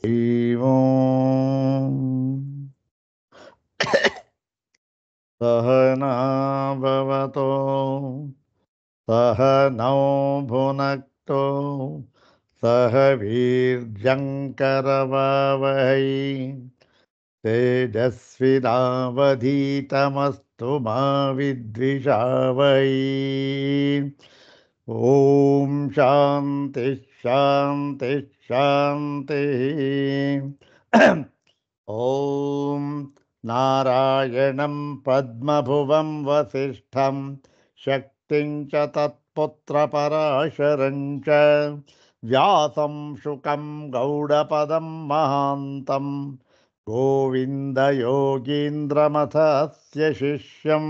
ओम सहना भवतो सहनौ भुनक्तो सह वीर्यङ्करवावहै तेजस्विनावधीतमस्तु मा विद्विषावहै। ओम शांति शांति शांति। ओम नारायणं पद्मभुवं वसिष्ठं शक्तिं च तत्पुत्रपराशरं च व्यासं शुकं गौडपदं महान्तं गोविन्दयोगीन्द्रमथस्य शिष्यं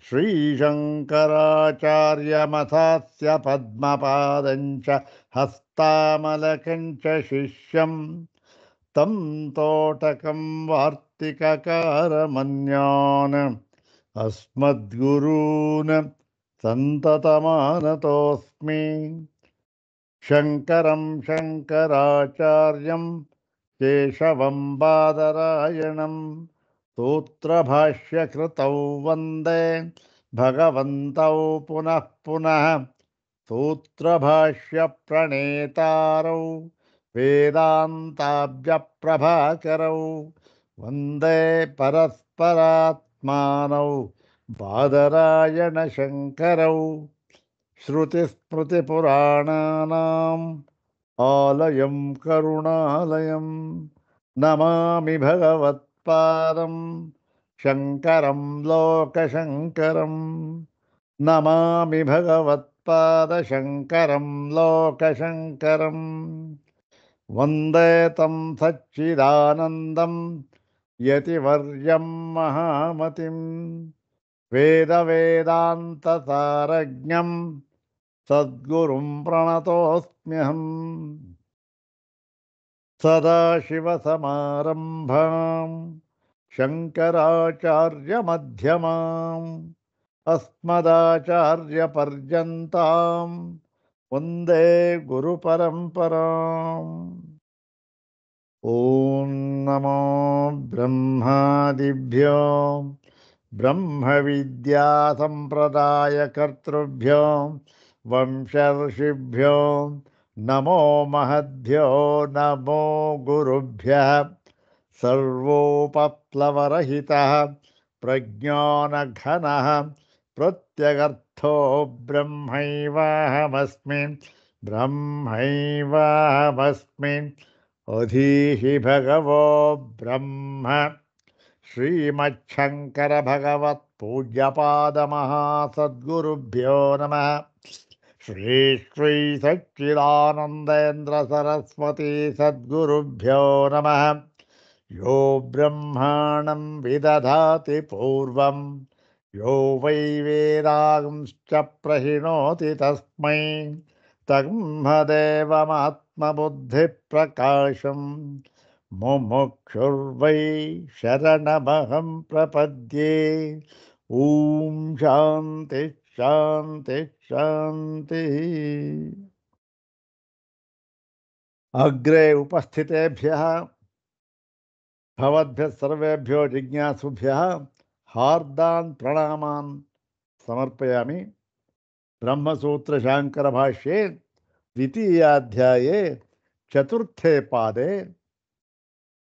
श्रीशङ्कराचार्यमथस्य पद्मपादं च हस्तामलकं च शिष्यं तं तोटकं वार्तिककारमन्यान् अस्मद्गुरून् सन्ततमानतोऽस्मि। शङ्करं शङ्कराचार्यं केशवं बादरायणं सूत्रभाष्यकृतौ वन्दे भगवन्तौ पुनः पुनः सूत्रभाष्यप्रणेतारौ वेदान्ताभ्यप्रभाकरौ वन्दे परस्परात्मानौ बादरायणशङ्करौ श्रुतिस्मृतिपुराणानाम् आलयं करुणालयं नमामि भगवत्पादं शङ्करं लोकशङ्करं नमामि भगवत्पादशङ्करं लोकशङ्करं वन्दे तं सच्चिदानन्दं यतिवर्यं महामतिं वेदवेदान्तसारज्ञं सद्गुरुं प्रणतोऽस्म्यहम्। सदाशिवसमारम्भां शङ्कराचार्यमध्यमाम् अस्मदाचार्यपर्यन्तां वन्दे गुरुपरम्पराम्। ॐ नमो ब्रह्मादिभ्यो ब्रह्मविद्यासम्प्रदायकर्तृभ्यो वंशर्षिभ्यो नमो महद्भ्यो नमो गुरुभ्यः। सर्वोपप्लवरहितः प्रज्ञानघनः प्रत्यगर्थो ब्रह्मैवाहमस्मि ब्रह्मैवाहमस्मि। अधीहि भगवो ब्रह्म श्रीमच्छंकर भगवत पूज्यपादमहासद्गुरुभ्यो नमः। श्री श्री सच्चिदानंदेन्द्र सरस्वती सद्गुरुभ्यो नमः। यो ब्रह्माणं विदधाति पूर्वं यो वै वेदांश्च प्रहिणोति तस्मै तन्मदेवमात्मबुद्धिप्रकाशं मुमुक्षुर्वै शरणमहं प्रपद्ये। ॐ शान्ति शान्ति शान्तिः। अग्रे उपस्थितेभ्यः भवद्भ्यः सर्वेभ्यो जिज्ञासुभ्यः हार्दान् प्रणामान् समर्पयामि। ब्रह्मसूत्र शांकर भाष्ये द्वितीयाध्याये चतुर्थे पादे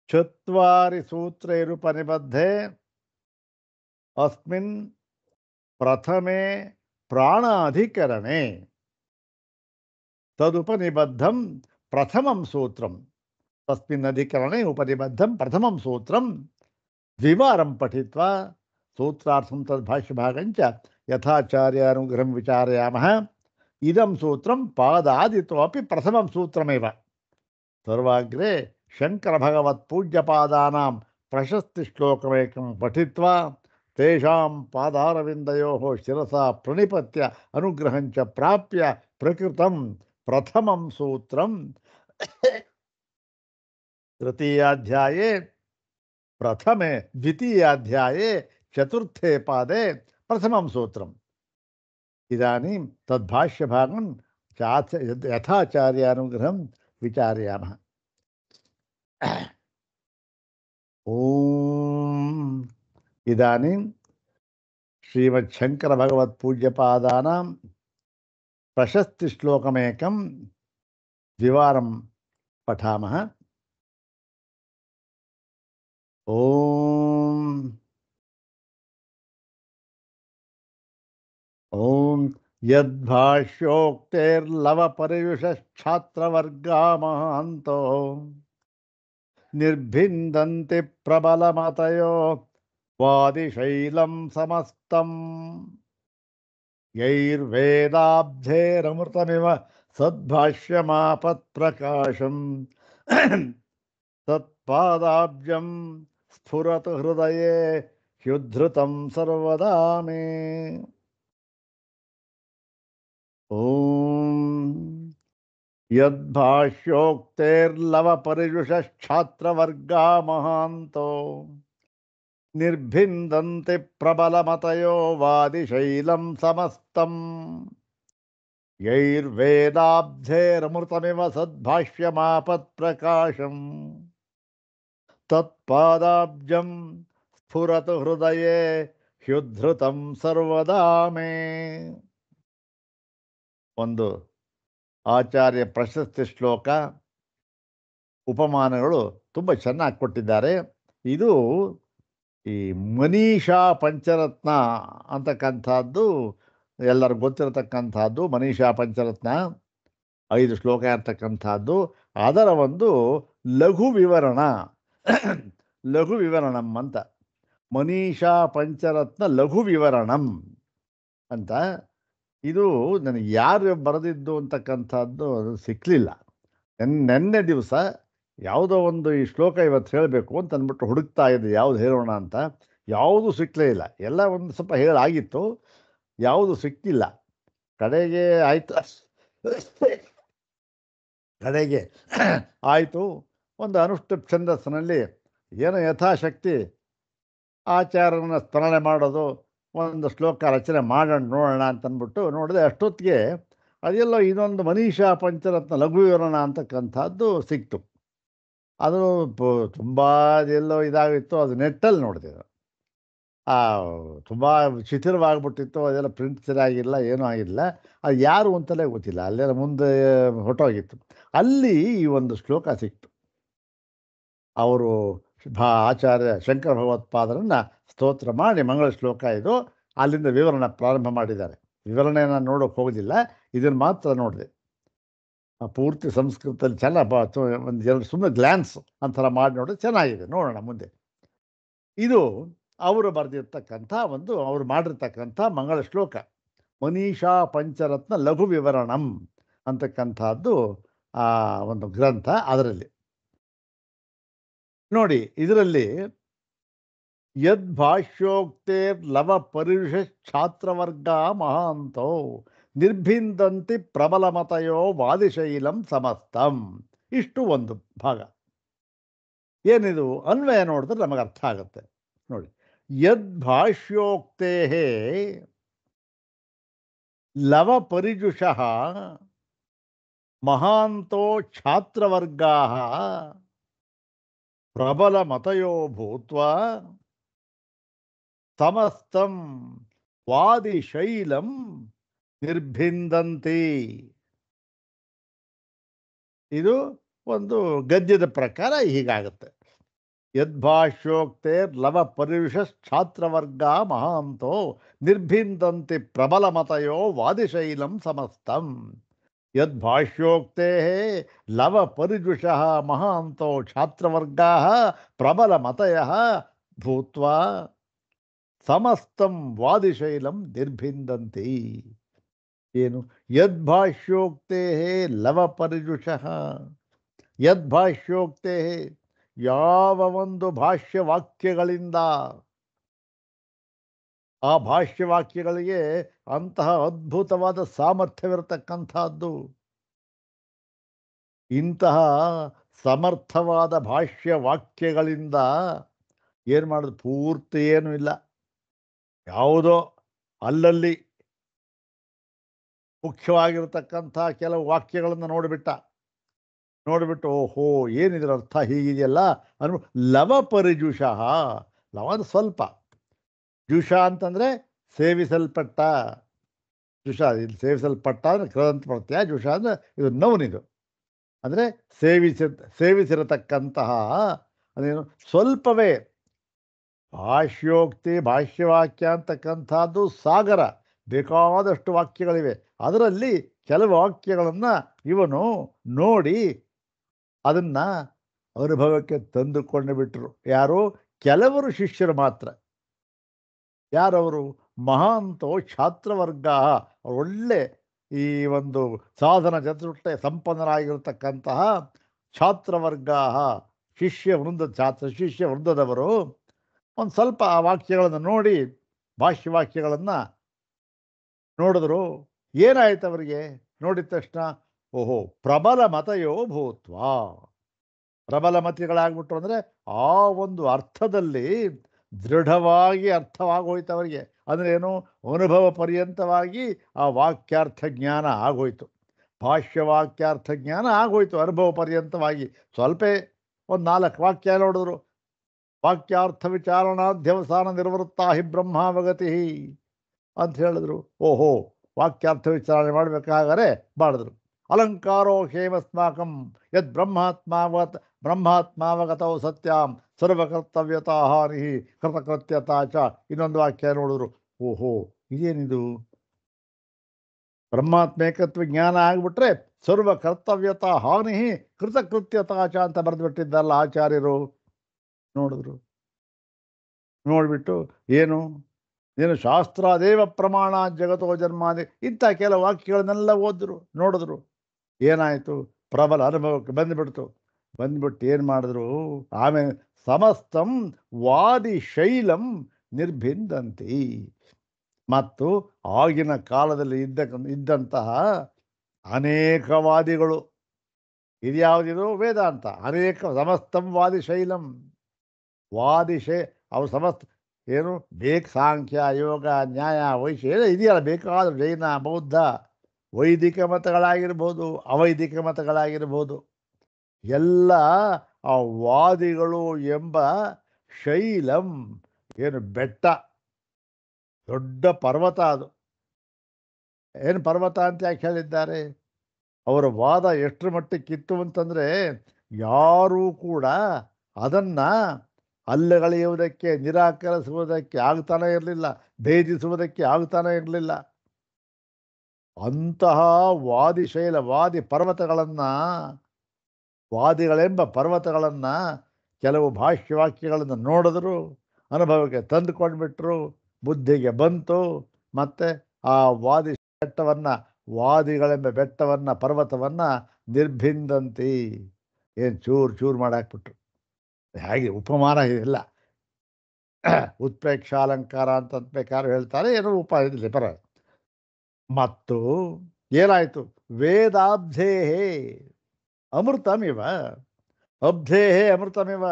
चत्वारि सूत्रैरुपनिबद्धे अस्मिन् प्रथमे प्राणाधिकरणे तदुपनिबद्धं प्रथमं सूत्रं तस्मिन् अधिकरणे उपनिबद्धं प्रथमं सूत्रं द्विवारं पठित्वा सूत्रार्थं तद्भाष्यभागं च यथाचार्यानुग्रहं विचारयामः। इदं सूत्रं पादादितोऽपि प्रथमं सूत्रमेव। सर्वाग्रे शङ्करभगवत्पूज्यपादानां प्रशस्तिश्लोकमेकं पठित्वा तेषां पादारविन्दयोः शिरसा प्रणिपत्य अनुग्रहं च प्राप्य प्रकृतं प्रथमं सूत्रं तृतीयाध्याये प्रथमे द्वितीयाध्याये चतुर्थे पादे प्रथमं सूत्रम्। इदानीं तद्भाष्यभागं यथाचार्यानुग्रहं विचारयामः। इदानीं श्रीमच्छङ्करभगवत्पूज्यपादानां प्रशस्तिश्लोकमेकं द्विवारं पठामः। ॐ यद्भाष्योक्तेर्लवपरियुषच्छात्रवर्गा महान्तो निर्भिन्दन्ति प्रबलमतयो वादिशैलं समस्तम् यैर्वेदाब्धेरमृतमिव सद्भाष्यमापत्प्रकाशम् तत्पादाब्जं स्फुरतु हृदये ह्युद्धृतं सर्वदा मे। ॐ यद्भाष्योक्तेर्लवपरियुषच्छात्रवर्गा महान्तो निर्भिन्दन्ति प्रबलमतयो वादिशैलं समस्तम् यैर्वेदाब्धेरमृतमिव सद्भाष्यमापत्प्रकाशम् तत्पादाब्जं स्फुरतु हृदये ह्युद्धृतं सर्वदा मे। ಒಂದು ಆಚಾರ್ಯ ಪ್ರಶಸ್ತಿ ಶ್ಲೋಕ, ಉಪಮಾನಗಳು ತುಂಬ ಚೆನ್ನಾಗಿ ಕೊಟ್ಟಿದ್ದಾರೆ. ಇದು ಈ ಮನೀಷಾ ಪಂಚರತ್ನ ಅಂತಕ್ಕಂಥದ್ದು ಎಲ್ಲರಿಗೂ ಗೊತ್ತಿರತಕ್ಕಂಥದ್ದು. ಮನೀಷಾ ಪಂಚರತ್ನ 5 ಶ್ಲೋಕ ಇರ್ತಕ್ಕಂಥದ್ದು. ಅದರ ಒಂದು ಲಘು ವಿವರಣ, ಲಘು ವಿವರಣಂ ಅಂತ. ಮನೀಷಾ ಪಂಚರತ್ನ ಲಘು ವಿವರಣಂ ಅಂತ. ಇದು ನನಗೆ ಯಾರು ಬರೆದಿದ್ದು ಅಂತಕ್ಕಂಥದ್ದು ಅದು ಸಿಕ್ಕಲಿಲ್ಲ. ನೆನ್ನೆ ದಿವಸ ಯಾವುದೋ ಒಂದು ಈ ಶ್ಲೋಕ ಇವತ್ತು ಹೇಳಬೇಕು ಅಂತ ಅಂದ್ಬಿಟ್ಟು ಹುಡುಕ್ತಾ ಇದ್ದೆ, ಯಾವುದು ಹೇಳೋಣ ಅಂತ. ಯಾವುದು ಸಿಕ್ಕಲೇ ಇಲ್ಲ. ಎಲ್ಲ ಒಂದು ಸ್ವಲ್ಪ ಹೇಳಾಗಿತ್ತು, ಯಾವುದು ಸಿಕ್ಕಿಲ್ಲ. ಕಡೆಗೆ ಆಯಿತು, ಕಡೆಗೆ ಆಯಿತು ಒಂದು ಅನುಷ್ಠುಪ್ ಛಂದಸ್ಸಿನಲ್ಲಿ ಏನೋ ಯಥಾಶಕ್ತಿ ಆಚಾರ್ಯನ ಸ್ಮರಣೆ ಮಾಡೋದು, ಒಂದು ಶ್ಲೋಕ ರಚನೆ ಮಾಡೋಣ ನೋಡೋಣ ಅಂತಂದ್ಬಿಟ್ಟು ನೋಡಿದೆ. ಅಷ್ಟೊತ್ತಿಗೆ ಅದೆಲ್ಲೋ ಇದೊಂದು ಮನೀಷಾ ಪಂಚರತ್ನ ಲಘು ವಿವರಣ ಅಂತಕ್ಕಂಥದ್ದು ಸಿಕ್ತು. ಅದು ತುಂಬ ಅದೆಲ್ಲೋ ಇದಾಗಿತ್ತು. ಅದು ನೆಟ್ಟಲ್ಲಿ ನೋಡಿದೆ. ತುಂಬ ಶಿಥಿಲವಾಗಿಬಿಟ್ಟಿತ್ತು. ಅದೆಲ್ಲ ಪ್ರಿಂಟ್ ಸರಿಯಾಗಿಲ್ಲ, ಏನೂ ಆಗಿಲ್ಲ. ಅದು ಯಾರು ಅಂತಲೇ ಗೊತ್ತಿಲ್ಲ. ಅಲ್ಲೆಲ್ಲ ಮುಂದೆ ಹೊರಟೋಗಿತ್ತು. ಅಲ್ಲಿ ಈ ಒಂದು ಶ್ಲೋಕ ಸಿಕ್ತು. ಅವರು ಆಚಾರ್ಯ ಶಂಕರ ಭಗವತ್ಪಾದರನ್ನು ಸ್ತೋತ್ರ ಮಾಡಿ ಮಂಗಳ ಶ್ಲೋಕ ಇದು. ಅಲ್ಲಿಂದ ವಿವರಣೆ ಪ್ರಾರಂಭ ಮಾಡಿದ್ದಾರೆ. ವಿವರಣೆ ನಾನು ನೋಡೋಕೆ ಹೋಗೋದಿಲ್ಲ, ಇದನ್ನು ಮಾತ್ರ ನೋಡಿದೆ. ಪೂರ್ತಿ ಸಂಸ್ಕೃತದಲ್ಲಿ ಚೆನ್ನಾಗಿ ಒಂದು ಎರಡು ಸುಮ್ಮನೆ ಗ್ಲ್ಯಾನ್ಸ್ ಅಂಥರ ಮಾಡಿ ನೋಡಿದ್ರೆ ಚೆನ್ನಾಗಿದೆ. ನೋಡೋಣ ಮುಂದೆ. ಇದು ಅವರು ಬರೆದಿರ್ತಕ್ಕಂಥ ಒಂದು, ಅವರು ಮಾಡಿರ್ತಕ್ಕಂಥ ಮಂಗಳ ಶ್ಲೋಕ ಮನೀಷಾ ಪಂಚರತ್ನ ಲಘು ವಿವರಣಂ ಅಂತಕ್ಕಂಥದ್ದು ಆ ಒಂದು ಗ್ರಂಥ. ಅದರಲ್ಲಿ ನೋಡಿ, ಇದರಲ್ಲಿ ಯದ್ಭಾಷ್ಯೋಕ್ತೇರ್ ಲವ ಪರಿಷ ಛಾತ್ರವರ್ಗ ಮಹಾಂತೋ ನಿರ್ಭಿಂದಂತಿ ಪ್ರಬಲಮತಯೋ ವಾದಿಶೈಲಂ ಸಮಸ್ತಂ. ಇಷ್ಟು ಒಂದು ಭಾಗ. ಏನಿದು ಅನ್ವಯ ನೋಡಿದ್ರೆ ನಮಗೆ ಅರ್ಥ ಆಗುತ್ತೆ. ನೋಡಿ, ಯದ್ಭಾಷ್ಯೋಕ್ತೇ ಲವ ಪರಿಜುಷಃ ಮಹಾಂತೋ ಛಾತ್ರವರ್ಗಾ ಪ್ರಬಲಮತಯೋ ಭೂತ್ವಾ ಸಮಸ್ತಂ ವಾದಿಶೈಲಂ ನಿರ್ಭಿಂದಂತಿ. ಇದು ಒಂದು ಗದ್ಯದ ಪ್ರಕಾರ ಹೀಗಾಗುತ್ತೆ. ಯದ್ಭಾಷ್ಯೋಕ್ತೇರ್ ಲವ ಪರಿಷ ಛಾತ್ರವರ್ಗ ಮಹಾಂತೋ ನಿರ್ಭಿಂದಂತಿ ಪ್ರಬಲಮತಯೋ ವಾದಿಶೈಲಂ ಸಮಸ್ತಂ. ಯದ್ಭಾಷ್ಯೋಕ್ತೇ ಲವ ಪರಿಜುಷಃ ಮಹಾಂತೋ ಛಾತ್ರವರ್ಗಾ ಪ್ರಬಲಮತಯಃ ಭೂತ್ವಾ ಸಮಸ್ತಂ ವಾದಿಶೈಲಂ ನಿರ್ಭಿಂದಂತಿ. ಏನು? ಯದ್ಭಾಷ್ಯೋಕ್ತೇ ಲವ ಪರಿಜುಷಃ. ಯದ್ಭಾಷ್ಯೋಕ್ತೇ ಯಾವ ಒಂದು ಭಾಷ್ಯವಾಕ್ಯಗಳಿಂದ, ಆ ಭಾಷ್ಯವಾಕ್ಯಗಳಿಗೆ ಅಂತಹ ಅದ್ಭುತವಾದ ಸಾಮರ್ಥ್ಯವಿರತಕ್ಕಂಥದ್ದು. ಇಂತಹ ಸಮರ್ಥವಾದ ಭಾಷ್ಯವಾಕ್ಯಗಳಿಂದ ಏನು ಮಾಡೋದು? ಪೂರ್ತಿ ಏನೂ ಇಲ್ಲ, ಯಾವುದೋ ಅಲ್ಲಲ್ಲಿ ಮುಖ್ಯವಾಗಿರತಕ್ಕಂಥ ಕೆಲವು ವಾಕ್ಯಗಳನ್ನು ನೋಡಿಬಿಟ್ಟು ಓಹೋ ಏನಿದ್ರ ಅರ್ಥ ಹೀಗಿದೆಯಲ್ಲ ಅನ್ಬಿಟ್ಟು ಲವ ಪರಿಜುಷಃ. ಲವ ಅಂದ್ರೆ ಸ್ವಲ್ಪ, ಜುಷ ಅಂತಂದರೆ ಸೇವಿಸಲ್ಪಟ್ಟ. ಜುಷ ಇಲ್ಲಿ ಸೇವಿಸಲ್ಪಟ್ಟ ಅಂದರೆ ಕೃದಂತ ಪ್ರತ್ಯಯ. ಜುಷ ಅಂದರೆ ಇದು ನೌನ್. ಇದು ಅಂದರೆ ಸೇವಿಸಿರತಕ್ಕಂತಹ ಅದೇನು ಸ್ವಲ್ಪವೇ. ಭಾಷ್ಯೋಕ್ತಿ ಭಾಷ್ಯವಾಕ್ಯ ಅಂತಕ್ಕಂಥದ್ದು ಸಾಗರ, ಬೇಕಾದಷ್ಟು ವಾಕ್ಯಗಳಿವೆ. ಅದರಲ್ಲಿ ಕೆಲವು ವಾಕ್ಯಗಳನ್ನು ಇವನು ನೋಡಿ ಅದನ್ನು ಅನುಭವಕ್ಕೆ ತಂದುಕೊಂಡು ಬಿಟ್ಟರು. ಯಾರು? ಕೆಲವರು ಶಿಷ್ಯರು ಮಾತ್ರ. ಯಾರವರು? ಮಹಾಂತೋ ಛಾತ್ರವರ್ಗ. ಒಳ್ಳೆ ಈ ಒಂದು ಸಾಧನ ಚತುಷ್ಟಯ ಸಂಪನ್ನರಾಗಿರ್ತಕ್ಕಂತಹ ಛಾತ್ರವರ್ಗ, ಶಿಷ್ಯ ವೃಂದದವರು ಒಂದು ಸ್ವಲ್ಪ ಆ ವಾಕ್ಯಗಳನ್ನು ನೋಡಿ, ಭಾಷ್ಯವಾಕ್ಯಗಳನ್ನು ನೋಡಿದ್ರು. ಏನಾಯ್ತು ಅವರಿಗೆ? ನೋಡಿದ ತಕ್ಷಣ ಓಹೋ ಪ್ರಬಲ ಮತಯೋ ಭೂತ್ವ. ಪ್ರಬಲ ಮತಿಗಳಾಗ್ಬಿಟ್ರು ಅಂದರೆ ಆ ಒಂದು ಅರ್ಥದಲ್ಲಿ ದೃಢವಾಗಿ ಅರ್ಥವಾಗೋಯ್ತು ಅವರಿಗೆ. ಅಂದರೆ ಏನು? ಅನುಭವ ಪರ್ಯಂತವಾಗಿ ಆ ವಾಕ್ಯಾರ್ಥ ಜ್ಞಾನ ಆಗೋಯ್ತು, ಭಾಷ್ಯವಾಕ್ಯಾರ್ಥ ಜ್ಞಾನ ಆಗೋಯ್ತು ಅನುಭವ ಪರ್ಯಂತವಾಗಿ. ಸ್ವಲ್ಪ ಒಂದು 4 ವಾಕ್ಯ ನೋಡಿದ್ರು. ವಾಕ್ಯಾರ್ಥ ವಿಚಾರಣಾಧ್ಯವಸಾನ ನಿರ್ವೃತ್ತಾ ಹಿ ಬ್ರಹ್ಮಾವಗತಿ ಅಂತ ಹೇಳಿದ್ರು. ಓಹೋ ವಾಕ್ಯಾರ್ಥ ವಿಚಾರಣೆ ಮಾಡಬೇಕಾದರೆ ಮಾಡಿದ್ರು. ಅಲಂಕಾರೋ ಹೇಮಸ್ಮಾಕಂ ಯದ್ ಬ್ರಹ್ಮಾತ್ಮಾವಗತೌ ಸತ್ಯಾಂ ಸರ್ವಕರ್ತವ್ಯತಾ ಹಾನಿ ಕೃತಕೃತ್ಯತಾ ಚ. ಇನ್ನೊಂದು ವಾಕ್ಯ ನೋಡಿದ್ರು. ಓಹೋ ಇದೇನಿದು? ಬ್ರಹ್ಮಾತ್ಮೇಕತ್ವ ಜ್ಞಾನ ಆಗಿಬಿಟ್ರೆ ಸರ್ವ ಕರ್ತವ್ಯತಾ ಹಾನಿ ಕೃತಕೃತ್ಯತಾ ಚ ಅಂತ ಬರೆದುಬಿಟ್ಟಿದ್ದಲ್ಲ ಆಚಾರ್ಯರು. ನೋಡಿದ್ರು. ನೋಡಿಬಿಟ್ಟು ಏನು ಶಾಸ್ತ್ರಾದೇವ ಪ್ರಮಾಣ ಜಗತೋ ಜನ್ಮಾದಿ ಇಂಥ ಕೆಲವು ವಾಕ್ಯಗಳನ್ನೆಲ್ಲ ಓದಿದ್ರು, ನೋಡಿದ್ರು. ಏನಾಯಿತು? ಪ್ರಬಲ ಅನುಭವಕ್ಕೆ ಬಂದುಬಿಡ್ತು. ಬಂದ್ಬಿಟ್ಟು ಏನು ಮಾಡಿದ್ರು? ಆಮೇಲೆ ಸಮಸ್ತಂ ವಾದಿ ಶೈಲಂ ನಿರ್ಭಿಂದಂತಿ. ಮತ್ತು ಆಗಿನ ಕಾಲದಲ್ಲಿ ಇದ್ದಂತಹ ಅನೇಕ ವಾದಿಗಳು, ಇದ್ಯಾವುದಿದು? ವೇದಾಂತ. ಅನೇಕ ಸಮಸ್ತಂ ವಾದಿ ಶೈಲಂ, ಅವ್ರು ಸಮಸ್ತ ಏನು ಸಾಂಖ್ಯ ಯೋಗ ನ್ಯಾಯ ವೈಶ್ಯ ಇದೆಯಲ್ಲ, ಬೇಕಾದ ಜೈನ ಬೌದ್ಧ ವೈದಿಕ ಮತಗಳಾಗಿರ್ಬೋದು ಅವೈದಿಕ ಮತಗಳಾಗಿರ್ಬೋದು, ಎಲ್ಲ ಆ ವಾದಿಗಳು ಎಂಬ ಶೈಲಂ ಏನು ಬೆಟ್ಟ, ದೊಡ್ಡ ಪರ್ವತ. ಅದು ಏನು ಪರ್ವತ ಅಂತ ಯಾಕೆ ಹೇಳಿದ್ದಾರೆ? ಅವರ ವಾದ ಎಷ್ಟರ ಮಟ್ಟಕ್ಕಿತ್ತು ಅಂತಂದರೆ ಯಾರೂ ಕೂಡ ಅದನ್ನು ಅಲ್ಲಗಳೆಯುವುದಕ್ಕೆ, ನಿರಾಕರಿಸುವುದಕ್ಕೆ ಆಗ್ತಾನೇ ಇರಲಿಲ್ಲ, ಭೇದಿಸುವುದಕ್ಕೆ ಆಗ್ತಾನೇ ಇರಲಿಲ್ಲ. ಅಂತಹ ವಾದಿಶೈಲ ವಾದಿಗಳೆಂಬ ಪರ್ವತಗಳನ್ನು ಕೆಲವು ಭಾಷ್ಯವಾಕ್ಯಗಳನ್ನು ನೋಡಿದ್ರು, ಅನುಭವಕ್ಕೆ ತಂದುಕೊಂಡ್ಬಿಟ್ರು, ಬುದ್ಧಿಗೆ ಬಂತು. ಮತ್ತು ಆ ವಾದಿಗಳೆಂಬ ಬೆಟ್ಟವನ್ನು ಪರ್ವತವನ್ನು ನಿರ್ಭಿಂದಂತಿ ಏನು ಚೂರು ಮಾಡಾಕ್ಬಿಟ್ರು. ಹೇಗೆ ಉಪಮಾನ ಇಲ್ಲ, ಉತ್ಪ್ರೇಕ್ಷಾಲಂಕಾರ ಅಂತ ಬೇಕಾದ್ರೂ ಹೇಳ್ತಾರೆ, ಏನೋ ಇದಿಲ್ಲ ಪರ. ಮತ್ತು ಏನಾಯಿತು? ವೇದಾಬ್ಧೇಹೇ ಅಮೃತಮಿವ. ಅಬ್ಧೇಹೇ ಅಮೃತಮಿವ.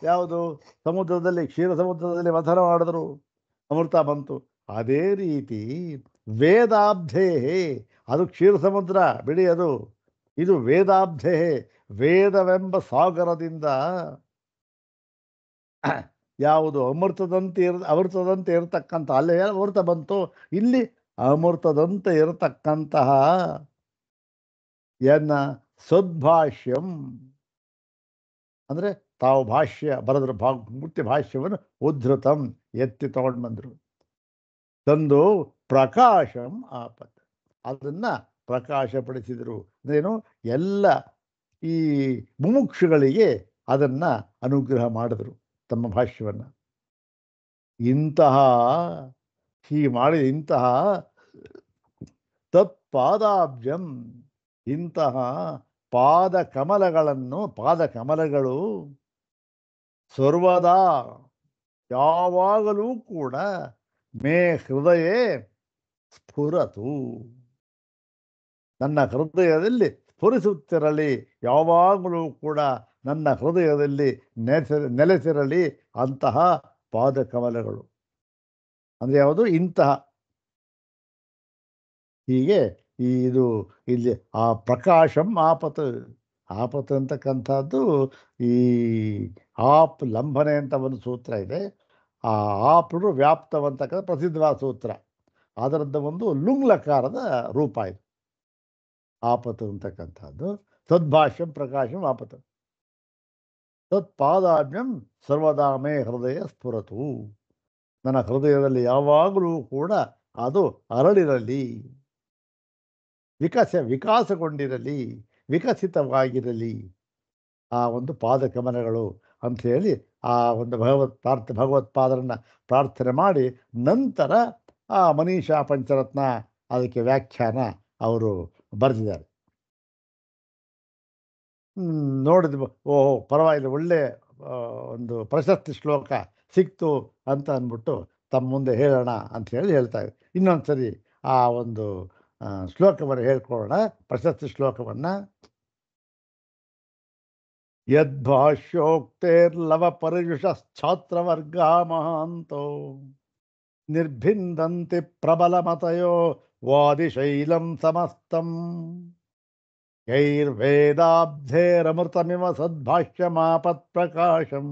ಯಾವುದು? ಸಮುದ್ರದಲ್ಲಿ, ಕ್ಷೀರ ಸಮುದ್ರದಲ್ಲಿ ಮಥನ ಮಾಡಿದ್ರು, ಅಮೃತ ಬಂತು. ಅದೇ ರೀತಿ ವೇದಾಬ್ಧೇಹೇ, ಅದು ಕ್ಷೀರ ಸಮುದ್ರ ಬಿಡಿ, ಇದು ವೇದಾಬ್ಧೇಹೇ, ವೇದವೆಂಬ ಸಾಗರದಿಂದ ಯಾವುದು ಅಮೃತದಂತೆ ಇರತಕ್ಕಂಥ, ಅಲ್ಲೇ ಅಮೃತ ಬಂತು, ಇಲ್ಲಿ ಅಮೃತದಂತೆ ಇರತಕ್ಕಂತಹ ಸದ್ಭಾಷ್ಯಂ ಅಂದರೆ ತಾವು ಭಾಷ್ಯ ಬರೆದ್ರು, ಪೂರ್ತಿ ಭಾಷ್ಯವನ್ನು ಉದ್ಧೃತಂ ಎತ್ತಿ ತಗೊಂಡು ಬಂದರು. ತಂದು ಪ್ರಕಾಶಂ ಆಪತ್, ಅದನ್ನು ಪ್ರಕಾಶಪಡಿಸಿದರು. ಅಂದ್ರೇನು? ಎಲ್ಲ ಈ ಮುಮುಕ್ಷುಗಳಿಗೆ ಅದನ್ನು ಅನುಗ್ರಹ ಮಾಡಿದ್ರು ತಮ್ಮ ಭಾಷ್ಯವನ್ನು. ಇಂತಹ ತತ್ಪಾದಾಬ್ಜಂ, ಇಂತಹ ಪಾದಕಮಲಗಳು ಸರ್ವದಾ ಯಾವಾಗಲೂ ಕೂಡ ಮೇ ಹೃದಯ ಸ್ಫುರತು, ನನ್ನ ಹೃದಯದಲ್ಲಿ ಸ್ಫುರಿಸುತ್ತಿರಲಿ, ಯಾವಾಗಲೂ ಕೂಡ ನನ್ನ ಹೃದಯದಲ್ಲಿ ನೆಲೆಸಿರಲಿ ಅಂತಹ ಪಾದಕಮಲಗಳು. ಅಂದರೆ ಯಾವುದು? ಇಂತಹ. ಹೀಗೆ ಇದು ಇಲ್ಲಿ ಆ ಪ್ರಕಾಶಂ ಆಪತ್ ಅಂತಕ್ಕಂಥದ್ದು ಈ ಲಂಬನೆ ಅಂತ ಒಂದು ಸೂತ್ರ ಇದೆ. ಆ ಆಪೃ ವ್ಯಾಪ್ತವಂತಕ್ಕಂಥ ಪ್ರಸಿದ್ಧವಾದ ಸೂತ್ರ. ಅದರದ್ದು ಒಂದು ಲುಂಗ್ಲಕಾರದ ರೂಪ ಇದು ಆಪತ್ತು ಅಂತಕ್ಕಂಥದ್ದು. ಸದ್ಭಾಷ್ಯಂ ಪ್ರಕಾಶಂ ಆಪತ್ತು ತತ್ಪಾದಾಭ್ಯಂ ಸರ್ವದಾ ಮೇ ಹೃದಯ ಸ್ಫುರತು. ನನ್ನ ಹೃದಯದಲ್ಲಿ ಯಾವಾಗಲೂ ಕೂಡ ಅದು ಅರಳಿರಲಿ, ವಿಕಾಸಗೊಂಡಿರಲಿ, ವಿಕಸಿತವಾಗಿರಲಿ ಆ ಒಂದು ಪಾದಕಮಲಗಳು ಅಂಥೇಳಿ ಆ ಒಂದು ಭಗವತ್ಪಾದರನ್ನು ಪ್ರಾರ್ಥನೆ ಮಾಡಿ ನಂತರ ಆ ಮನೀಷಾ ಪಂಚರತ್ನ ಅದಕ್ಕೆ ವ್ಯಾಖ್ಯಾನ ಅವರು ಬರೆದಿದ್ದಾರೆ. ನೋಡಿದ್ವಿ, ಓಹೋ ಪರವಾಗಿಲ್ಲ, ಒಳ್ಳೆ ಒಂದು ಪ್ರಶಸ್ತಿ ಶ್ಲೋಕ ಸಿಕ್ತು ಅಂತ ಅಂದ್ಬಿಟ್ಟು ತಮ್ಮ ಮುಂದೆ ಹೇಳೋಣ ಅಂತ ಹೇಳಿ ಹೇಳ್ತಾ ಇದ್ದೆ. ಇನ್ನೊಂದು ಸರಿ ಆ ಒಂದು ಶ್ಲೋಕವನ್ನು ಹೇಳ್ಕೊಳ್ಳೋಣ, ಪ್ರಶಸ್ತಿ ಶ್ಲೋಕವನ್ನು. ಯದ್ಭಾಷ್ಯೋಕ್ತೇರ್ಲವ ಪರಿಯುಷಶ್ಛಾತ್ರವರ್ಗಾ ಮಹಾಂತೋ ನಿರ್ಭಿಂದಂತಿ ಪ್ರಬಲಮತಯೋ ವಾದಿಶೈಲಂ ಸಮಸ್ತಂ ಯೈರ್ವೇದಾಬ್ಧೇರಮೃತಮಿವ ಸದ್ಭಾಷ್ಯಮಾಪತ್ ಪ್ರಕಾಶಂ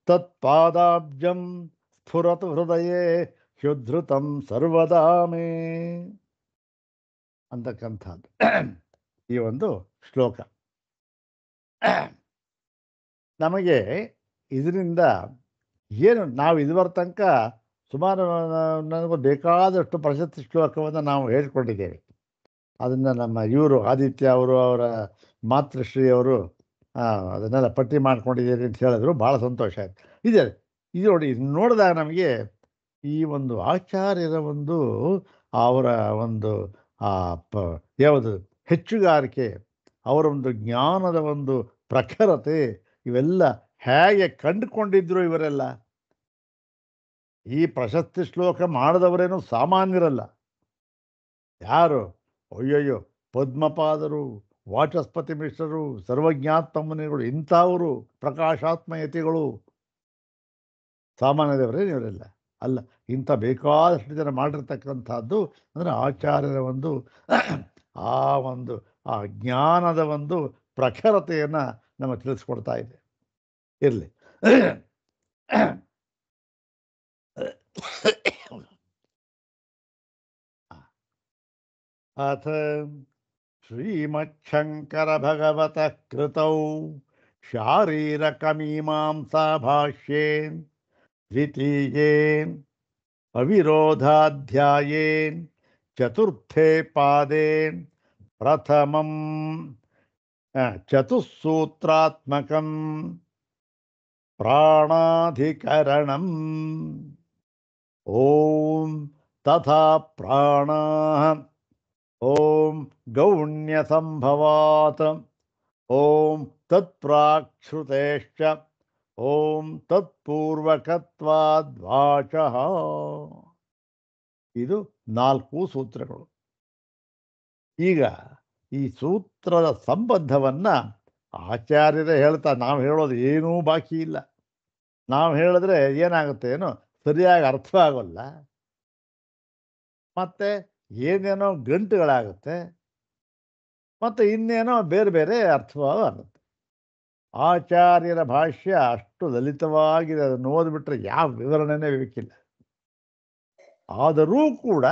ತತ್ಪಾದಾಬ್ಜಂ ಸ್ಫುರತು ಹೃದಯೇ ಹ್ಯುದ್ಧೃತಂ ಸರ್ವದಾ ಮೇ ಅಂತಕ್ಕಂಥದ್ದು ಈ ಒಂದು ಶ್ಲೋಕ. ನಮಗೆ ಇದರಿಂದ ಏನು ನಾವು ಇದುವರ ತನಕ ಸುಮಾರು ನನಗೂ ಬೇಕಾದಷ್ಟು ಪ್ರಶಸ್ತಿ ಶ್ಲೋಕವನ್ನು ನಾವು ಹೇಳ್ಕೊಂಡಿದ್ದೇವೆ. ಅದನ್ನು ನಮ್ಮ ಇವರು ಆದಿತ್ಯ ಅವರು, ಅವರ ಮಾತೃಶ್ರೀ ಅವರು ಅದನ್ನೆಲ್ಲ ಪಟ್ಟಿ ಮಾಡ್ಕೊಂಡಿದ್ದೀರಿ ಅಂತ ಹೇಳಿದ್ರು. ಭಾಳ ಸಂತೋಷ ಆಯಿತು. ಇದೆ ಇದು ನೋಡಿ, ನೋಡಿದಾಗ ನಮಗೆ ಈ ಒಂದು ಆಚಾರ್ಯರ ಒಂದು ಅವರ ಒಂದು ಯಾವುದು ಹೆಚ್ಚುಗಾರಿಕೆ, ಅವರ ಒಂದು ಜ್ಞಾನದ ಒಂದು ಪ್ರಖರತೆ, ಇವೆಲ್ಲ ಹೇಗೆ ಕಂಡುಕೊಂಡಿದ್ರು ಇವರೆಲ್ಲ. ಈ ಪ್ರಶಸ್ತಿ ಶ್ಲೋಕ ಮಾಡಿದವರೇನು ಸಾಮಾನ್ಯರಲ್ಲ. ಯಾರು? ಅಯ್ಯಯ್ಯೋ, ಪದ್ಮಪಾದರು, ವಾಚಸ್ಪತಿ ಮಿಶ್ರರು, ಸರ್ವಜ್ಞಾತ್ಮಮುನಿಗಳು, ಇಂಥವರು ಪ್ರಕಾಶಾತ್ಮಯತಿಗಳು ಸಾಮಾನ್ಯದವರೇ ಇವರೆಲ್ಲ ಅಲ್ಲ. ಇಂಥ ಬೇಕಾದಷ್ಟು ಜನ ಮಾಡಿರ್ತಕ್ಕಂಥದ್ದು ಅಂದರೆ ಆಚಾರ್ಯರ ಒಂದು ಆ ಒಂದು ಆ ಜ್ಞಾನದ ಒಂದು ಪ್ರಖರತೆಯನ್ನು ನಮಗೆ ತಿಳಿಸ್ಕೊಡ್ತಾ ಇದೆ. ಇರಲಿ. ಅಥ ಶ್ರೀಮಚ್ಛಂಕರ ಭಗವತಃ ಕೃತೌ ಶಾರೀರಕಮೀಮಾಂಸಾ ಭಾಷ್ಯೇ ದ್ವಿತೀಯೇನ್ ಅವಿರೋಧಾಧ್ಯಾಯೇನ್ ಚತುರ್ಥೇ ಪಾದೇನ್ ಪ್ರಥಮಂ ಚತುಸ್ಸೂತ್ರಾತ್ಮಕಂ ಪ್ರಾಣಾಧಿಕರಣಂ. ಓಂ ತಥಾ ಪ್ರಾಣಾಃ ಓಂ ಗೌಣ್ಯಸಂಭವಾತ್ ಓಂ ತತ್ಪ್ರಾಕ್ಶ್ರುತೇಶ್ಚ ಓಂ ತತ್ಪೂರ್ವಕತ್ವಾದ್ವಾಚಃ. ಇದು 4 ಸೂತ್ರಗಳು. ಈಗ ಈ ಸೂತ್ರದ ಸಂಬಂಧವನ್ನು ಆಚಾರ್ಯರೇ ಹೇಳ್ತಾ, ನಾವು ಹೇಳೋದು ಏನೂ ಬಾಕಿ ಇಲ್ಲ. ನಾವು ಹೇಳಿದ್ರೆ ಏನಾಗುತ್ತೆ, ಏನೋ ಸರಿಯಾಗಿ ಅರ್ಥ ಆಗೋಲ್ಲ, ಮತ್ತು ಏನೇನೋ ಗಂಟುಗಳಾಗುತ್ತೆ, ಮತ್ತು ಇನ್ನೇನೋ ಬೇರೆ ಬೇರೆ ಅರ್ಥವಾಗುತ್ತೆ. ಆಚಾರ್ಯರ ಭಾಷ್ಯ ಅಷ್ಟು ಲಲಿತವಾಗಿದೆ, ಅದನ್ನು ಓದ್ಬಿಟ್ರೆ ಯಾವ ವಿವರಣೆನೇ ಬೇಕಿಲ್ಲ. ಆದರೂ ಕೂಡ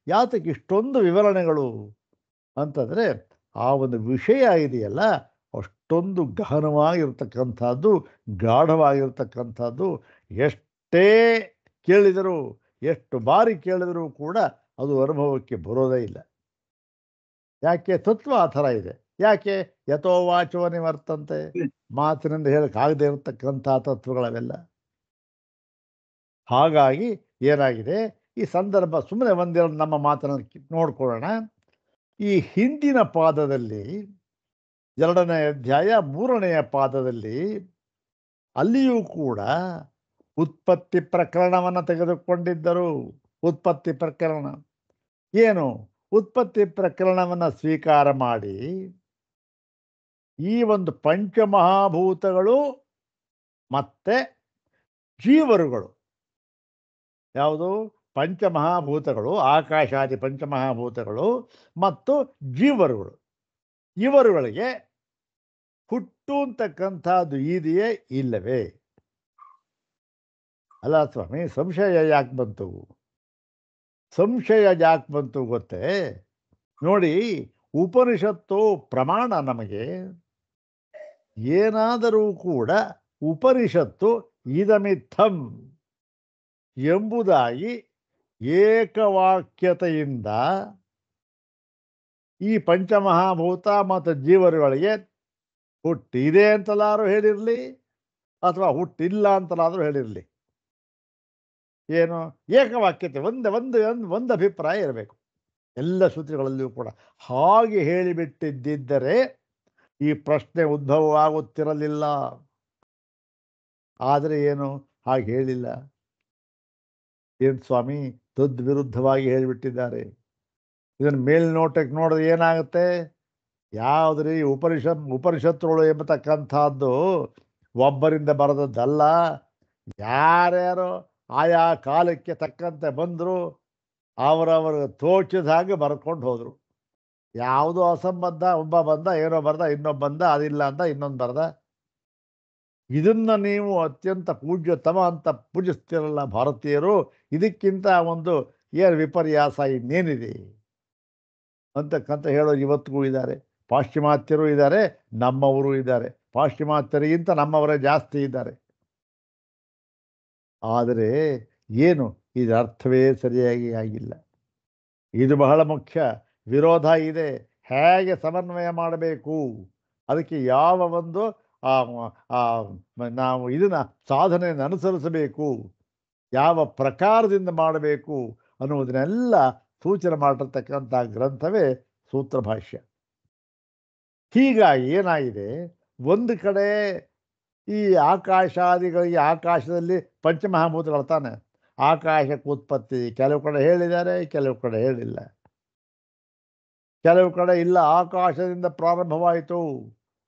ಯಾತಕ್ಕೆ ಇಷ್ಟೊಂದು ವಿವರಣೆಗಳು ಅಂತಂದರೆ ಆ ಒಂದು ವಿಷಯ ಇದೆಯಲ್ಲ ಅಷ್ಟೊಂದು ಗಹನವಾಗಿರ್ತಕ್ಕಂಥದ್ದು, ಗಾಢವಾಗಿರ್ತಕ್ಕಂಥದ್ದು. ಎಷ್ಟೇ ಕೇಳಿದರೂ, ಎಷ್ಟು ಬಾರಿ ಕೇಳಿದರೂ ಕೂಡ ಅದು ಅನುಭವಕ್ಕೆ ಬರೋದೇ ಇಲ್ಲ. ಯಾಕೆ? ತತ್ವ ಆ ಥರ ಇದೆ. ಯಾಕೆ? ಯಥೋ ವಾಚೋ ನಿವರ್ತಂತೆ, ಮಾತಿನಿಂದ ಹೇಳಕ್ಕಾಗದೇ ಇರತಕ್ಕಂಥ ತತ್ವಗಳವೆಲ್ಲ. ಹಾಗಾಗಿ ಏನಾಗಿದೆ, ಈ ಸಂದರ್ಭ ಸುಮ್ಮನೆ ಒಂದೆರಡು ನಮ್ಮ ಮಾತನ್ನು ನೋಡ್ಕೊಳ್ಳೋಣ. ಈ ಹಿಂದಿನ ಪಾದದಲ್ಲಿ 2ನೇ ಅಧ್ಯಾಯ 3ನೆಯ ಪಾದದಲ್ಲಿ ಅಲ್ಲಿಯೂ ಕೂಡ ಉತ್ಪತ್ತಿ ಪ್ರಕರಣವನ್ನು ತೆಗೆದುಕೊಂಡಿದ್ದರು. ಉತ್ಪತ್ತಿ ಪ್ರಕರಣ ಏನು? ಉತ್ಪತ್ತಿ ಪ್ರಕರಣವನ್ನು ಸ್ವೀಕಾರ ಮಾಡಿ ಈ ಒಂದು ಪಂಚಮಹಾಭೂತಗಳು ಮತ್ತೆ ಜೀವರುಗಳು, ಯಾವುದು? ಪಂಚಮಹಾಭೂತಗಳು, ಆಕಾಶಾದಿ ಪಂಚಮಹಾಭೂತಗಳು ಮತ್ತು ಜೀವರುಗಳು, ಇವರುಗಳಿಗೆ ಹುಟ್ಟು ಅಂತಕ್ಕಂಥದ್ದು ಇದೆಯೇ ಇಲ್ಲವೇ? ಅಲ್ಲ ಸ್ವಾಮಿ, ಸಂಶಯ ಯಾಕೆ ಬಂತು? ಸಂಶಯ ಯಾಕೆ ಬಂತು ಗೊತ್ತೇ? ನೋಡಿ, ಉಪನಿಷತ್ತು ಪ್ರಮಾಣ ನಮಗೆ. ಏನಾದರೂ ಕೂಡ ಉಪನಿಷತ್ತು ಇದಮಿತ್ತಂ ಎಂಬುದಾಗಿ ಏಕವಾಕ್ಯತೆಯಿಂದ ಈ ಪಂಚಮಹಾಭೂತ ಮತ್ತು ಜೀವರುಗಳಿಗೆ ಹುಟ್ಟಿದೆ ಅಂತಲಾದರೂ ಹೇಳಿರಲಿ, ಅಥವಾ ಹುಟ್ಟಿಲ್ಲ ಅಂತಲಾದರೂ ಹೇಳಿರಲಿ, ಏನು ಏಕವಾಕ್ಯತೆ, ಒಂದು ಅಭಿಪ್ರಾಯ ಇರಬೇಕು ಎಲ್ಲ ಶ್ರುತಿಗಳಲ್ಲಿಯೂ ಕೂಡ. ಹಾಗೆ ಹೇಳಿಬಿಟ್ಟಿದ್ದರೆ ಈ ಪ್ರಶ್ನೆ ಉದ್ಭವವಾಗುತ್ತಿರಲಿಲ್ಲ. ಆದರೆ ಏನು, ಹಾಗೆ ಹೇಳಿಲ್ಲ. ಏನು ಸ್ವಾಮಿ, ತದ್ವಿರುದ್ಧವಾಗಿ ಹೇಳಿಬಿಟ್ಟಿದ್ದಾರೆ. ಇದನ್ನು ಮೇಲ್ನೋಟಕ್ಕೆ ನೋಡಿದ್ರೆ ಏನಾಗುತ್ತೆ? ಯಾವುದ್ರಿ ಉಪನಿಷತ್ತುಗಳು ಎಂಬತಕ್ಕಂಥದ್ದು ಒಬ್ಬರಿಂದ ಬರೆದದ್ದಲ್ಲ. ಯಾರ್ಯಾರೋ ಆಯಾ ಕಾಲಕ್ಕೆ ತಕ್ಕಂತೆ ಬಂದರು, ಅವರವರು ತೋಚಿದ ಹಾಗೆ ಬರ್ಕೊಂಡು ಹೋದರು. ಯಾವುದೋ ಅಸಂಬದ್ಧ, ಒಬ್ಬ ಬಂದ ಏನೋ ಬರ್ದ, ಇನ್ನೊಬ್ಬ ಬಂದ ಅದಿಲ್ಲ ಅಂತ ಇನ್ನೊಂದು ಬರ್ದ. ಇದನ್ನು ನೀವು ಅತ್ಯಂತ ಪೂಜ್ಯತಮ ಅಂತ ಪೂಜಿಸ್ತಿರಲ್ಲ ಭಾರತೀಯರು. ಇದಕ್ಕಿಂತ ಒಂದು ಏನು ವಿಪರ್ಯಾಸ ಇನ್ನೇನಿದೆ ಅಂತಕ್ಕಂತ ಹೇಳೋರು ಇವತ್ತಿಗೂ ಇದ್ದಾರೆ. ಪಾಶ್ಚಿಮಾತ್ಯರು ಇದ್ದಾರೆ, ನಮ್ಮವರು ಇದ್ದಾರೆ. ಪಾಶ್ಚಿಮಾತ್ಯರಿಗಿಂತ ನಮ್ಮವರೇ ಜಾಸ್ತಿ ಇದ್ದಾರೆ. ಆದರೆ ಏನು, ಇದರ ಅರ್ಥವೇ ಸರಿಯಾಗಿ ಆಗಿಲ್ಲ. ಇದು ಬಹಳ ಮುಖ್ಯ. ವಿರೋಧ ಇದೆ, ಹೇಗೆ ಸಮನ್ವಯ ಮಾಡಬೇಕು, ಅದಕ್ಕೆ ಯಾವ ಒಂದು ನಾವು ಇದನ್ನು ಸಾಧನೆಯನ್ನು ಅನುಸರಿಸಬೇಕು, ಯಾವ ಪ್ರಕಾರದಿಂದ ಮಾಡಬೇಕು ಅನ್ನುವುದನ್ನೆಲ್ಲ ಸೂಚನೆ ಮಾಡಿರ್ತಕ್ಕಂಥ ಗ್ರಂಥವೇ ಸೂತ್ರ ಭಾಷ್ಯ. ಹೀಗಾಗಿ ಏನಾಗಿದೆ, ಒಂದು ಕಡೆ ಈ ಆಕಾಶಾದಿಗಳಿಗೆ, ಆಕಾಶದಲ್ಲಿ ಪಂಚಮಹಾಭೂತಗಳು ತಾನೆ, ಆಕಾಶಕ್ಕೆ ಉತ್ಪತ್ತಿ ಕೆಲವು ಕಡೆ ಹೇಳಿದ್ದಾರೆ, ಕೆಲವು ಕಡೆ ಹೇಳಿಲ್ಲ. ಕೆಲವು ಕಡೆ ಇಲ್ಲ, ಆಕಾಶದಿಂದ ಪ್ರಾರಂಭವಾಯಿತು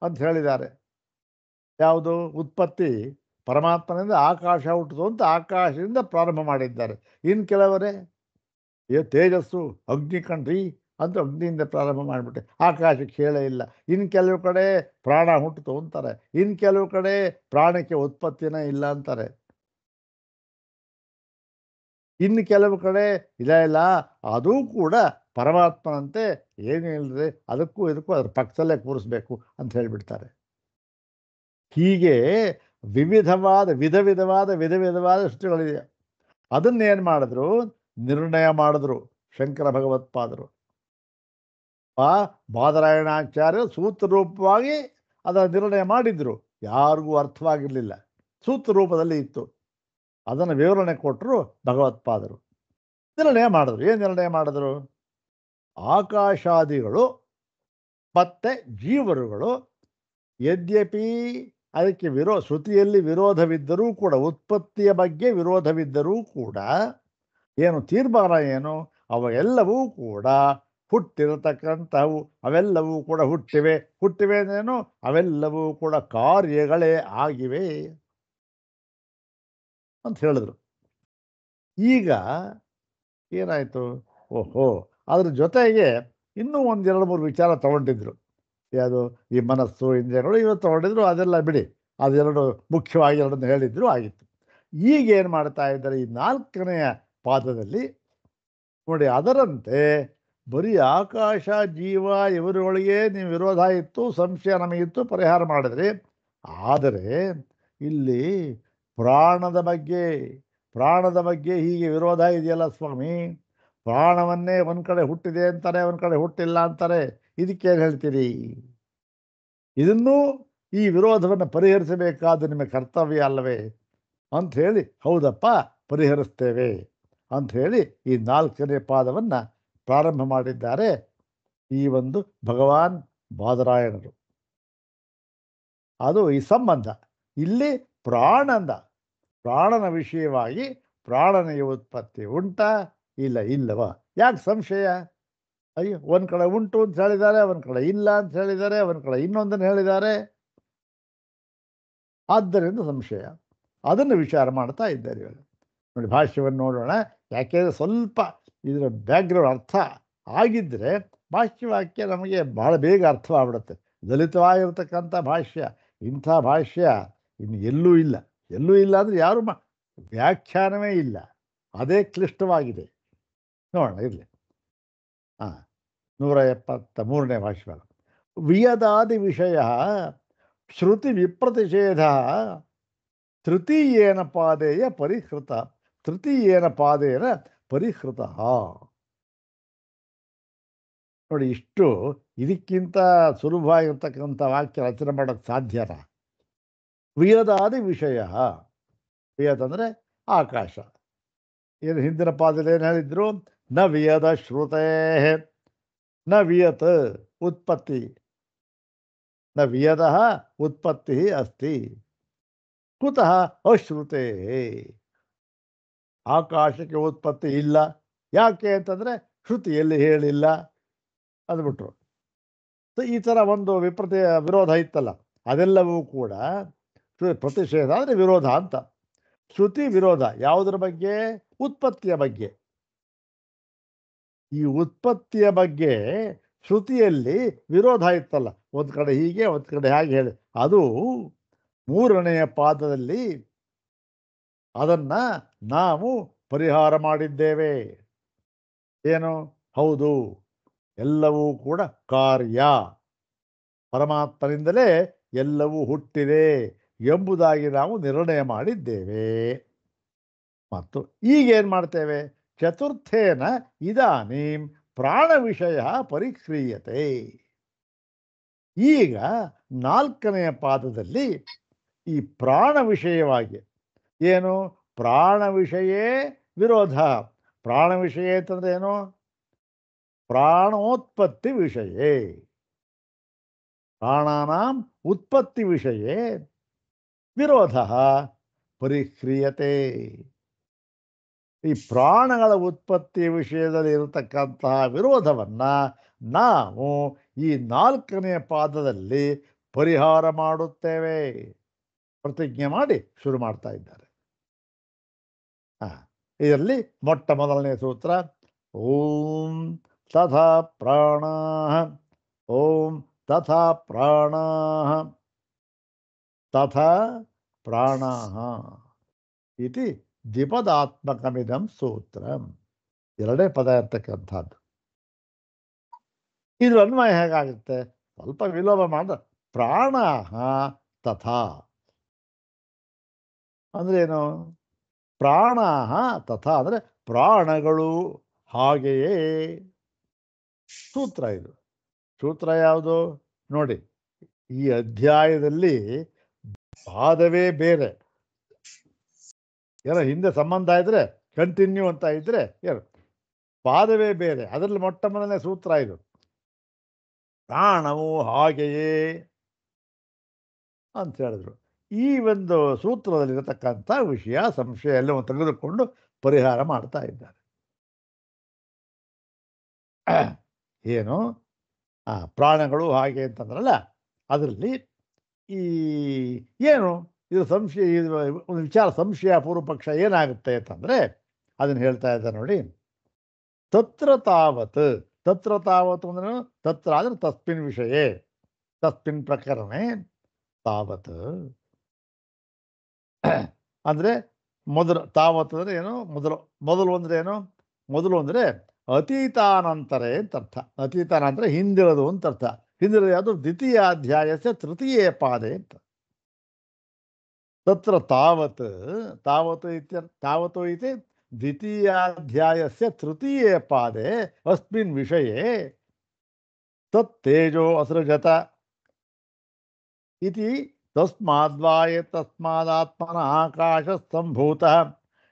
ಅಂತ ಹೇಳಿದ್ದಾರೆ. ಯಾವುದು ಉತ್ಪತ್ತಿ? ಪರಮಾತ್ಮನಿಂದ ಆಕಾಶ ಹುಟ್ಟಿತು ಅಂತ ಆಕಾಶದಿಂದ ಪ್ರಾರಂಭ ಮಾಡಿದ್ದಾರೆ. ಇನ್ನು ಕೆಲವರೇ ತೇಜಸ್ಸು ಅಗ್ನಿ ಕಣ್ರಿ ಅಂತ ಅಗ್ನಿಯಿಂದ ಪ್ರಾರಂಭ ಮಾಡಿಬಿಟ್ಟೆ, ಆಕಾಶಕ್ಕೆ ಹೇಳೇ ಇಲ್ಲ. ಇನ್ನು ಕೆಲವು ಕಡೆ ಪ್ರಾಣ ಹುಟ್ಟಿತು ಅಂತಾರೆ, ಇನ್ನು ಕೆಲವು ಕಡೆ ಪ್ರಾಣಕ್ಕೆ ಉತ್ಪತ್ತಿನೇ ಇಲ್ಲ ಅಂತಾರೆ. ಇನ್ನು ಕೆಲವು ಕಡೆ ಇಲ್ಲ, ಅದೂ ಕೂಡ ಪರಮಾತ್ಮನಂತೆ ಏನು ಇಲ್ಲದೆ ಅದಕ್ಕೂ ಇದಕ್ಕೂ ಅದ್ರ ಪಕ್ಕದಲ್ಲೇ ಕೂರಿಸ್ಬೇಕು ಅಂತ ಹೇಳಿಬಿಡ್ತಾರೆ. ಹೀಗೆ ವಿಧ ವಿಧವಾದ ಸೃಷ್ಟಿಗಳಿದೆ. ಅದನ್ನೇನು ಮಾಡಿದ್ರು, ನಿರ್ಣಯ ಮಾಡಿದ್ರು ಶಂಕರ ಭಗವತ್ಪಾದರು. ಬಾದರಾಯಣಾಚಾರ್ಯರು ಸೂತ್ರ ರೂಪವಾಗಿ ಅದರ ನಿರ್ಣಯ ಮಾಡಿದ್ರು. ಯಾರಿಗೂ ಅರ್ಥವಾಗಿರಲಿಲ್ಲ, ಸೂತ್ರ ರೂಪದಲ್ಲಿ ಇತ್ತು. ಅದನ್ನು ವಿವರಣೆ ಕೊಟ್ಟರು ಭಗವತ್ಪಾದರು. ನಿರ್ಣಯ ಮಾಡಿದ್ರು. ಏನು ನಿರ್ಣಯ ಮಾಡಿದ್ರು? ಆಕಾಶಾದಿಗಳು ಮತ್ತು ಜೀವರುಗಳು ಯದ್ಯಪಿ ಅದಕ್ಕೆ ಶ್ರುತಿಯಲ್ಲಿ ವಿರೋಧವಿದ್ದರೂ ಕೂಡ, ಉತ್ಪತ್ತಿಯ ಬಗ್ಗೆ ವಿರೋಧವಿದ್ದರೂ ಕೂಡ ಏನು ತೀರ್ಮಾನ ಏನು, ಅವೆಲ್ಲವೂ ಕೂಡ ಹುಟ್ಟಿರತಕ್ಕಂಥವು, ಅವೆಲ್ಲವೂ ಕೂಡ ಹುಟ್ಟಿವೆ ಅಂದ್ರೇನು, ಅವೆಲ್ಲವೂ ಕೂಡ ಕಾರ್ಯಗಳೇ ಆಗಿವೆ ಅಂತ ಹೇಳಿದ್ರು. ಈಗ ಏನಾಯಿತು, ಓಹೋ, ಅದ್ರ ಜೊತೆಗೆ ಇನ್ನೂ ಒಂದೆರಡು ಮೂರು ವಿಚಾರ ತಗೊಂಡಿದ್ರು. ಯಾವುದು, ಈ ಮನಸ್ಸು ಇಂದ್ರಿಯಗಳು ಇವತ್ತು ತಗೊಂಡಿದ್ರು, ಅದೆಲ್ಲ ಬಿಡಿ, ಅದೆರಡು ಮುಖ್ಯವಾಗಿ ಎರಡನ್ನು ಹೇಳಿದ್ರು, ಆಗಿತ್ತು. ಈಗೇನು ಮಾಡ್ತಾ ಇದ್ದಾರೆ, ಈ 4ನೆಯ ಪಾದದಲ್ಲಿ ನೋಡಿ, ಅದರಂತೆ ಬರೀ ಆಕಾಶ ಜೀವ ಇವರುಗಳಿಗೆ ನೀವು ವಿರೋಧ ಇತ್ತು, ಸಂಶಯ ನಮಗಿತ್ತು, ಪರಿಹಾರ ಮಾಡಿದ್ರಿ. ಆದರೆ ಇಲ್ಲಿ ಪ್ರಾಣದ ಬಗ್ಗೆ ಹೀಗೆ ವಿರೋಧ ಇದೆಯಲ್ಲ ಸ್ವಾಮಿ, ಪ್ರಾಣವನ್ನೇ ಒಂದು ಕಡೆ ಹುಟ್ಟಿದೆ ಅಂತಾರೆ, ಒಂದು ಕಡೆ ಹುಟ್ಟಿಲ್ಲ ಅಂತಾರೆ. ಇದಕ್ಕೇನು ಹೇಳ್ತೀರಿ? ಇದನ್ನೂ ಈ ವಿರೋಧವನ್ನು ಪರಿಹರಿಸಬೇಕಾದ ನಿಮ್ಮ ಕರ್ತವ್ಯ ಅಲ್ಲವೇ ಅಂಥೇಳಿ, ಹೌದಪ್ಪ ಪರಿಹರಿಸ್ತೇವೆ ಅಂಥೇಳಿ ಈ 4ನೇ ಪಾದವನ್ನು ಪ್ರಾರಂಭ ಮಾಡಿದ್ದಾರೆ ಈ ಒಂದು ಭಗವಾನ್ ಬಾದರಾಯಣರು. ಅದು ಈ ಸಂಬಂಧ ಇಲ್ಲಿ ಪ್ರಾಣನ ವಿಷಯವಾಗಿ, ಪ್ರಾಣನಿಗೆ ಉತ್ಪತ್ತಿ ಉಂಟಾ ಇಲ್ಲವಾ? ಯಾಕೆ ಸಂಶಯ? ಅಯ್ಯೋ, ಒಂದು ಕಡೆ ಉಂಟು ಅಂತ ಹೇಳಿದ್ದಾರೆ, ಒಂದು ಕಡೆ ಇಲ್ಲ ಅಂತ ಹೇಳಿದ್ದಾರೆ, ಒಂದು ಕಡೆ ಇನ್ನೊಂದನ್ನು ಹೇಳಿದ್ದಾರೆ. ಆದ್ದರಿಂದ ಸಂಶಯ. ಅದನ್ನು ವಿಚಾರ ಮಾಡ್ತಾ ಇದ್ದಾರೆ ಇವಾಗ. ನೋಡಿ, ಭಾಷ್ಯವನ್ನು ನೋಡೋಣ. ಯಾಕೆಂದರೆ ಸ್ವಲ್ಪ ಇದರ ಬ್ಯಾಕ್ಗ್ರೌಂಡ್ ಅರ್ಥ ಆಗಿದ್ದರೆ ಭಾಷ್ಯವಾಕ್ಯ ನಮಗೆ ಬಹಳ ಬೇಗ ಅರ್ಥವಾಗ್ಬಿಡುತ್ತೆ. ದಲಿತವಾಗಿರ್ತಕ್ಕಂಥ ಭಾಷ್ಯ, ಇಂಥ ಭಾಷ್ಯ ಇನ್ನು ಎಲ್ಲೂ ಇಲ್ಲ ಅಂದರೆ ಯಾರು ವ್ಯಾಖ್ಯಾನವೇ ಇಲ್ಲ. ಅದೇ ಕ್ಲಿಷ್ಟವಾಗಿದೆ. ನೋಡೋಣ ಇರಲಿ. ಹಾಂ, 173ನೇ ಭಾಷೆ. ವಿಯದಾದಿ ವಿಷಯ ಶ್ರುತಿ ವಿಪ್ರತಿಷೇಧ ತೃತೀಯೇನ ಪಾದೇಯ ಪರಿಹೃತ ತೃತೀಯೇನ ಪಾದೇನ ಪರಿಹೃತ. ನೋಡಿ, ಇಷ್ಟು ಇದಕ್ಕಿಂತ ಸುಲಭವಾಗಿರ್ತಕ್ಕಂಥ ವಾಕ್ಯ ರಚನೆ ಮಾಡೋಕ್ಕೆ ಸಾಧ್ಯನ? ವಿಯದಾದಿ ವಿಷಯ, ವಿಯದ್ ಅಂದರೆ ಆಕಾಶ. ಏನು ಹಿಂದಿನ ಪಾದದಲ್ಲಿ ಏನು ಹೇಳಿದ್ರು? ನ ವಿಯದ ಶ್ರುತೇ ನ ವಿಯತ್ ಉತ್ಪತ್ತಿ, ನ ವಿಯದ ಉತ್ಪತ್ತಿ ಅಸ್ತಿ ಕುತಃ ಅಶ್ರುತೇ. ಆಕಾಶಕ್ಕೆ ಉತ್ಪತ್ತಿ ಇಲ್ಲ. ಯಾಕೆ ಅಂತಂದರೆ ಶ್ರುತಿಯಲ್ಲಿ ಹೇಳಿಲ್ಲ ಅಂದ್ಬಿಟ್ರು. ಈ ಥರ ಒಂದು ವಿರೋಧ ಇತ್ತಲ್ಲ, ಅದೆಲ್ಲವೂ ಕೂಡ ಪ್ರತಿಷೇಧ ಅಂದರೆ ವಿರೋಧ ಅಂತ. ಶ್ರುತಿ ವಿರೋಧ ಯಾವುದರ ಬಗ್ಗೆ? ಉತ್ಪತ್ತಿಯ ಬಗ್ಗೆ. ಈ ಉತ್ಪತ್ತಿಯ ಬಗ್ಗೆ ಶ್ರುತಿಯಲ್ಲಿ ವಿರೋಧ ಇತ್ತಲ್ಲ, ಒಂದು ಕಡೆ ಹೀಗೆ ಒಂದು ಕಡೆ ಹಾಗೆ ಹೇಳಿ, ಅದು 3ನೆಯ ಪಾದದಲ್ಲಿ ಅದನ್ನು ನಾವು ಪರಿಹಾರ ಮಾಡಿದ್ದೇವೆ. ಏನು? ಹೌದು, ಎಲ್ಲವೂ ಕೂಡ ಕಾರ್ಯ, ಪರಮಾತ್ಮನಿಂದಲೇ ಎಲ್ಲವೂ ಹುಟ್ಟಿದೆ ಎಂಬುದಾಗಿ ನಾವು ನಿರ್ಣಯ ಮಾಡಿದ್ದೇವೆ. ಮತ್ತು ಈಗೇನು ಮಾಡ್ತೇವೆ? ಚತುರ್ಥೇನ ಇದಾನೀಂ ಪ್ರಾಣ ವಿಷಯ ಪರಿಕ್ರಿಯತೆ. ಈಗ 4ನೆಯ ಪಾದದಲ್ಲಿ ಈ ಪ್ರಾಣ ವಿಷಯವಾಗಿ ಏನು? ಪ್ರಾಣ ವಿಷಯೇ ವಿರೋಧ. ಪ್ರಾಣ ವಿಷಯ ಅಂತಂದ್ರೆ ಏನು? ಪ್ರಾಣೋತ್ಪತ್ತಿ ವಿಷಯೇ, ಪ್ರಾಣಾನಾಂ ಉತ್ಪತ್ತಿ ವಿಷಯೇ ವಿರೋಧ ಪರಿಕ್ರಿಯತೆ. ಈ ಪ್ರಾಣಗಳ ಉತ್ಪತ್ತಿ ವಿಷಯದಲ್ಲಿ ಇರತಕ್ಕಂತಹ ವಿರೋಧವನ್ನು ನಾವು ಈ 4ನೆಯ ಪಾದದಲ್ಲಿ ಪರಿಹಾರ ಮಾಡುತ್ತೇವೆ ಪ್ರತಿಜ್ಞೆ ಮಾಡಿ ಶುರು ಮಾಡ್ತಾ ಇದ್ದಾರೆ. ಇದರಲ್ಲಿ ಮೊಟ್ಟ ಮೊದಲನೇ ಸೂತ್ರ ಓಂ ತಥಾ ಪ್ರಾಣಾಃ, ಓಂ ತಥಾ ಪ್ರಾಣಾಃ, ತಥಾ ಪ್ರಾಣಾಃ ಇತಿ ದ್ವಿಪದಾತ್ಮಕಮಿದಂ ಸೂತ್ರಂ. 2 ಪದ ಇರ್ತಕ್ಕಂಥದ್ದು. ಇದು ಅನ್ವಯ ಹೇಗಾಗುತ್ತೆ? ಸ್ವಲ್ಪ ವಿಲೋಮ ಮಾಡ. ಪ್ರಾಣಾಃ ತಥಾ ಅಂದ್ರೇನು? ಪ್ರಾಣಾಃ ತಥಾ ಅಂದರೆ ಪ್ರಾಣಗಳು ಹಾಗೆಯೇ. ಸೂತ್ರ ಇದು. ಸೂತ್ರ ಯಾವುದು ನೋಡಿ, ಈ ಅಧ್ಯಾಯದಲ್ಲಿ ಪಾದವೇ ಬೇರೆ. ಏನೋ ಹಿಂದೆ ಸಂಬಂಧ ಇದ್ರೆ ಕಂಟಿನ್ಯೂ ಅಂತ ಇದ್ರೆ ಏನು, ಪಾದವೇ ಬೇರೆ. ಅದರಲ್ಲಿ ಮೊಟ್ಟ ಮೊದಲನೇ ಸೂತ್ರ ಇದು. ಪ್ರಾಣವು ಹಾಗೆಯೇ ಅಂತ ಹೇಳಿದ್ರು. ಈ ಒಂದು ಸೂತ್ರದಲ್ಲಿರತಕ್ಕಂಥ ವಿಷಯ ಸಂಶಯ ಎಲ್ಲವೂ ತೆಗೆದುಕೊಂಡು ಪರಿಹಾರ ಮಾಡ್ತಾ ಇದ್ದಾರೆ. ಏನು ಪ್ರಾಣಗಳು ಹಾಗೆ ಅಂತಂದ್ರಲ್ಲ, ಅದರಲ್ಲಿ ಈ ಏನು ಇದು ಸಂಶಯ, ಒಂದು ವಿಚಾರ ಸಂಶಯ ಪೂರ್ವ ಪಕ್ಷ ಏನಾಗುತ್ತೆ ಅಂತಂದರೆ ಅದನ್ನು ಹೇಳ್ತಾ ಇದ್ದಾರೆ ನೋಡಿ. ತತ್ರ ತಾವತ್, ತತ್ರ ತಾವತ್ ಅಂದ್ರೆ ತತ್ರ ಅಂದರೆ ತಸ್ಮಿನ್ ವಿಷಯ, ತಸ್ಮಿನ್ ಪ್ರಕರಣೆ. ತಾವತ್ ಅಂದರೆ ಮೊದಲು, ತಾವತ್ ಅಂದರೆ ಏನು? ಮೊದಲು. ಮೊದಲು ಅಂದರೆ ಏನು? ಮೊದಲು ಅಂದರೆ ಅತೀತಾನಂತರೇ ಅಂತ ಅರ್ಥ. ಅತೀತಾನಂತರ ಹಿಂದಿರೋದು ಅಂತ ಅರ್ಥ. ಹಿಂದಿರೋದು ಯಾವುದು? ದ್ವಿತೀಯಾಧ್ಯಾಯಸ್ಯ ತೃತೀಯೇ ಪಾದೆ ಅಂತ. ತತ್ರ ತಾವತ್, ತಾವತ್ ಇತ್ಯರ್ಥ. ತಾವತು ಇತಿ ದ್ವಿತೀಯಾಧ್ಯಾಯಸ್ಯ ತೃತೀಯೇ ಪಾದೆ ಅಸ್ಮಿನ್ ವಿಷಯೇ ತತ್ತೇಜೋ ಅಸೃಜತ ಇತಿ ತಸ್ಮಾದ್ವಾಯ ತಸ್ಮಾದಾತ್ಮನ ಆಕಾಶ ಸಂಭೂತಃ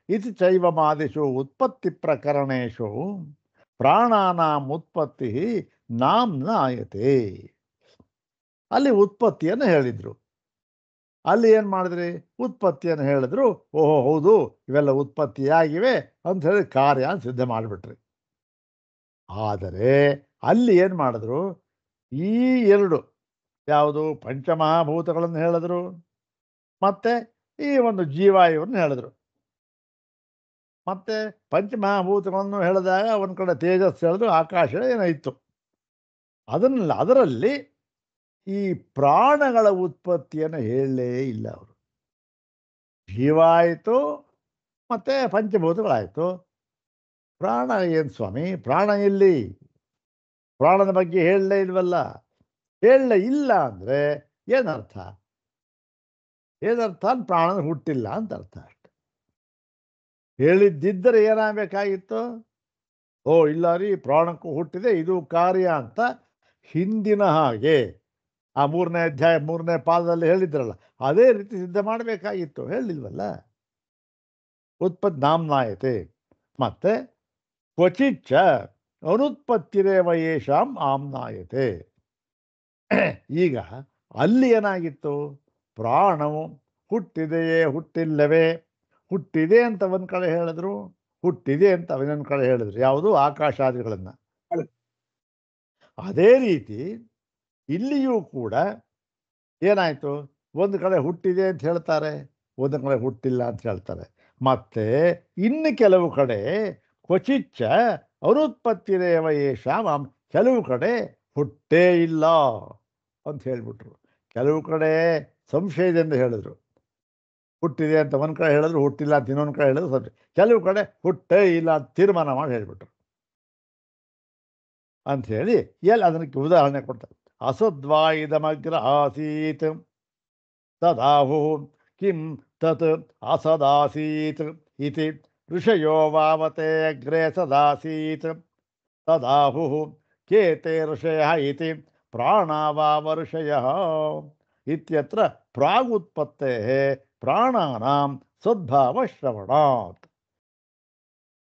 ಇತಿ ಚೈವಮಾದಿಷು ಉತ್ಪತ್ತಿ ಪ್ರಕರಣೇಷು ಪ್ರಾಣಾನಾಂ ಉತ್ಪತ್ತಿ ನಾಮ್ನಾಯತೆ. ಅಲ್ಲಿ ಉತ್ಪತ್ತಿಯನ್ನು ಹೇಳಿದರು. ಅಲ್ಲಿ ಏನು ಮಾಡಿದ್ರಿ? ಉತ್ಪತ್ತಿಯನ್ನು ಹೇಳಿದ್ರು. ಓಹೋ ಹೌದು, ಇವೆಲ್ಲ ಉತ್ಪತ್ತಿಯಾಗಿವೆ ಅಂತ ಹೇಳಿ ಕಾರ್ಯ ಸಿದ್ಧ ಮಾಡಿಬಿಟ್ರಿ. ಆದರೆ ಅಲ್ಲಿ ಏನು ಮಾಡಿದ್ರು? ಈ 2 ಯಾವುದು? ಪಂಚಮಹಾಭೂತಗಳನ್ನು ಹೇಳಿದ್ರು, ಮತ್ತೆ ಈ ಒಂದು ಜೀವಾಯುವನ್ನು ಹೇಳಿದ್ರು. ಮತ್ತೆ ಪಂಚಮಹಾಭೂತಗಳನ್ನು ಹೇಳಿದಾಗ ಒಂದು ಕಡೆ ತೇಜಸ್ ಹೇಳಿದ್ರು, ಆಕಾಶ ಏನೋ ಇತ್ತು. ಅದರಲ್ಲಿ ಈ ಪ್ರಾಣಗಳ ಉತ್ಪತ್ತಿಯನ್ನು ಹೇಳಲೇ ಇಲ್ಲ ಅವರು. ಜೀವ ಆಯಿತು, ಮತ್ತು ಪಂಚಭೂತಗಳಾಯಿತು. ಪ್ರಾಣ ಏನು ಸ್ವಾಮಿ, ಪ್ರಾಣ ಎಲ್ಲಿ? ಪ್ರಾಣದ ಬಗ್ಗೆ ಹೇಳಲೇ ಇಲ್ವಲ್ಲ. ಹೇಳಲೇ ಇಲ್ಲ ಅಂದರೆ ಏನರ್ಥ? ಏನರ್ಥ? ಪ್ರಾಣನ ಹುಟ್ಟಿಲ್ಲ ಅಂತ ಅರ್ಥ ಅಷ್ಟೆ. ಹೇಳಿದ್ದಿದ್ದರೆ ಏನಾಗಬೇಕಾಗಿತ್ತು? ಓ ಇಲ್ಲ ರೀ, ಪ್ರಾಣಕ್ಕೂ ಹುಟ್ಟಿದೆ, ಇದು ಕಾರ್ಯ ಅಂತ ಹಿಂದಿನ ಹಾಗೆ ಆ 3ನೇ ಅಧ್ಯಾಯ 3ನೇ ಪಾದದಲ್ಲಿ ಹೇಳಿದ್ರಲ್ಲ, ಅದೇ ರೀತಿ ಸಿದ್ಧ ಮಾಡಬೇಕಾಗಿತ್ತು. ಹೇಳಿಲ್ವಲ್ಲ. ನಾಮ್ನಾಯತೆ ಮತ್ತು ಕ್ವಚಿಚ್ಚ ಅನುತ್ಪತ್ತಿರೇವ ಯೇಷಾಂ ಆಮ್ನಾಯತೆ. ಈಗ ಅಲ್ಲಿ ಏನಾಗಿತ್ತು? ಪ್ರಾಣವು ಹುಟ್ಟಿದೆಯೇ ಹುಟ್ಟಿಲ್ಲವೇ? ಹುಟ್ಟಿದೆ ಅಂತ ಒಂದು ಕಡೆ ಹೇಳಿದ್ರು, ಹುಟ್ಟಿದೆ ಅಂತ ಇನ್ನೊಂದು ಕಡೆ ಹೇಳಿದ್ರು. ಯಾವುದು? ಆಕಾಶಾದಿಗಳನ್ನು. ಅದೇ ರೀತಿ ಇಲ್ಲಿಯೂ ಕೂಡ ಏನಾಯಿತು? ಒಂದು ಕಡೆ ಹುಟ್ಟಿದೆ ಅಂತ ಹೇಳ್ತಾರೆ, ಒಂದು ಕಡೆ ಹುಟ್ಟಿಲ್ಲ ಅಂತ ಹೇಳ್ತಾರೆ. ಮತ್ತೆ ಇನ್ನು ಕೆಲವು ಕಡೆ ಕ್ವಚಿಚ್ಚ ಅನುತ್ಪತ್ತಿರೇವ ಯೇಷಾಂ, ಕೆಲವು ಕಡೆ ಹುಟ್ಟೇ ಇಲ್ಲ ಅಂತ ಹೇಳಿಬಿಟ್ರು. ಕೆಲವು ಕಡೆ ಸಂಶಯದಿಂದ ಹೇಳಿದ್ರು, ಹುಟ್ಟಿದೆ ಅಂತ ಒಂದು ಕಡೆ ಹೇಳಿದ್ರು, ಹುಟ್ಟಿಲ್ಲ ಅಂತ ಇನ್ನೊಂದು ಕಡೆ ಹೇಳಿದ್ರು ಸಂಶಯ. ಕೆಲವು ಕಡೆ ಹುಟ್ಟೇ ಇಲ್ಲ ಅಂತ ತೀರ್ಮಾನ ಮಾಡಿ ಹೇಳಿಬಿಟ್ರು ಅಂಥೇಳಿ ಎಲ್ಲಿ ಅದಕ್ಕೆ ಉದಾಹರಣೆ ಕೊಡ್ತಾರೆ. ಅಸದ್ವಾ ಇದಮಗ್ರ ಆಸೀತ್ ತದಾಹು ಕಿಂ ತತ್ ಅಸದಾಸೀತ್ ಇತಿ ಋಷಯೋ ವಾವತೆ ಅಗ್ರೆ ಸದಾಸೀತ್ ತದಾಹು ಕೇತೆ ಋಷಯಃ ಇತಿ ಪ್ರಾಣಾವಾವ ಋಷಯಃ ಇತ್ಯತ್ರ ಪ್ರಾಗುತ್ಪತ್ತೇಃ ಪ್ರಾಣಾನಾಂ ಸದ್ಭಾವ ಶ್ರವಣಾತ್.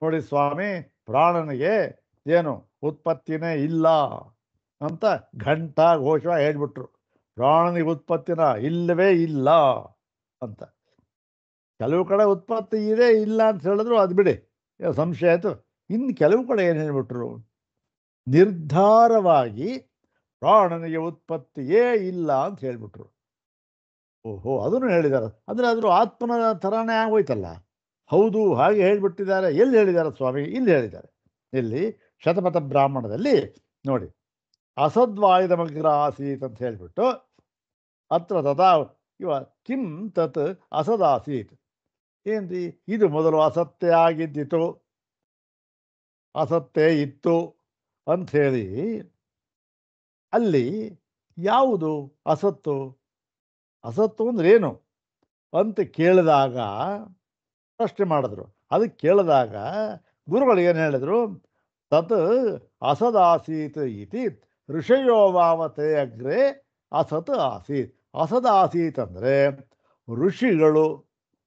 ನೋಡಿ ಸ್ವಾಮಿ, ಪ್ರಾಣನಿಗೆ ಏನು ಉತ್ಪತ್ತಿನೇ ಇಲ್ಲ ಅಂತ ಘಂಟಾ ಘೋಷವಾಗಿ ಹೇಳ್ಬಿಟ್ರು. ಪ್ರಾಣನಿಗೆ ಉತ್ಪತ್ತಿನ ಇಲ್ಲವೇ ಇಲ್ಲ ಅಂತ. ಕೆಲವು ಕಡೆ ಉತ್ಪತ್ತಿ ಇದೆ ಇಲ್ಲ ಅಂತ ಹೇಳಿದ್ರು, ಅದು ಬಿಡಿ, ಸಂಶಯ ಆಯಿತು. ಇನ್ನು ಕೆಲವು ಕಡೆ ಏನು ಹೇಳಿಬಿಟ್ರು? ನಿರ್ಧಾರವಾಗಿ ಪ್ರಾಣನಿಗೆ ಉತ್ಪತ್ತಿಯೇ ಇಲ್ಲ ಅಂತ ಹೇಳಿಬಿಟ್ರು. ಓಹೋ, ಅದನ್ನು ಹೇಳಿದ್ದಾರೆ. ಅಂದರೆ ಅದ್ರ ಆತ್ಮನ ಥರನೇ ಆಗೋಯ್ತಲ್ಲ. ಹೌದು, ಹಾಗೆ ಹೇಳಿಬಿಟ್ಟಿದ್ದಾರೆ. ಎಲ್ಲಿ ಹೇಳಿದ್ದಾರೆ ಸ್ವಾಮಿ? ಇಲ್ಲಿ ಹೇಳಿದ್ದಾರೆ. ಇಲ್ಲಿ ಶತಪಥ ಬ್ರಾಹ್ಮಣದಲ್ಲಿ ನೋಡಿ, ಅಸದ್ವಾಯುಧಮಗ್ರ ಆಸೀತ್ ಅಂತ ಹೇಳಿಬಿಟ್ಟು ಅತ್ರ ತಥಾ ಇವ ಕಿಂ ತತ್ ಅಸದಾಸೀತ್. ಏನ್ರಿ ಇದು? ಮೊದಲು ಅಸತ್ಯ ಆಗಿದ್ದಿತು, ಅಸತ್ಯ ಇತ್ತು ಅಂಥೇಳಿ ಅಲ್ಲಿ ಯಾವುದು ಅಸತ್ತು? ಅಸತ್ತು ಅಂದ್ರೆ ಏನು ಅಂತ ಕೇಳಿದಾಗ ಪ್ರಶ್ನೆ ಮಾಡಿದ್ರು. ಅದಕ್ಕೆ ಕೇಳಿದಾಗ ಗುರುಗಳು ಏನು ಹೇಳಿದ್ರು? ತತ್ ಅಸದಾಸೀತ್ ಇತಿ ಋಷಯೋ ವಾವತೆ ಅಗ್ರೆ ಅಸತ್ ಆಸೀತ್. ಅಸದಾಸೀತ್ ಅಂದರೆ ಋಷಿಗಳು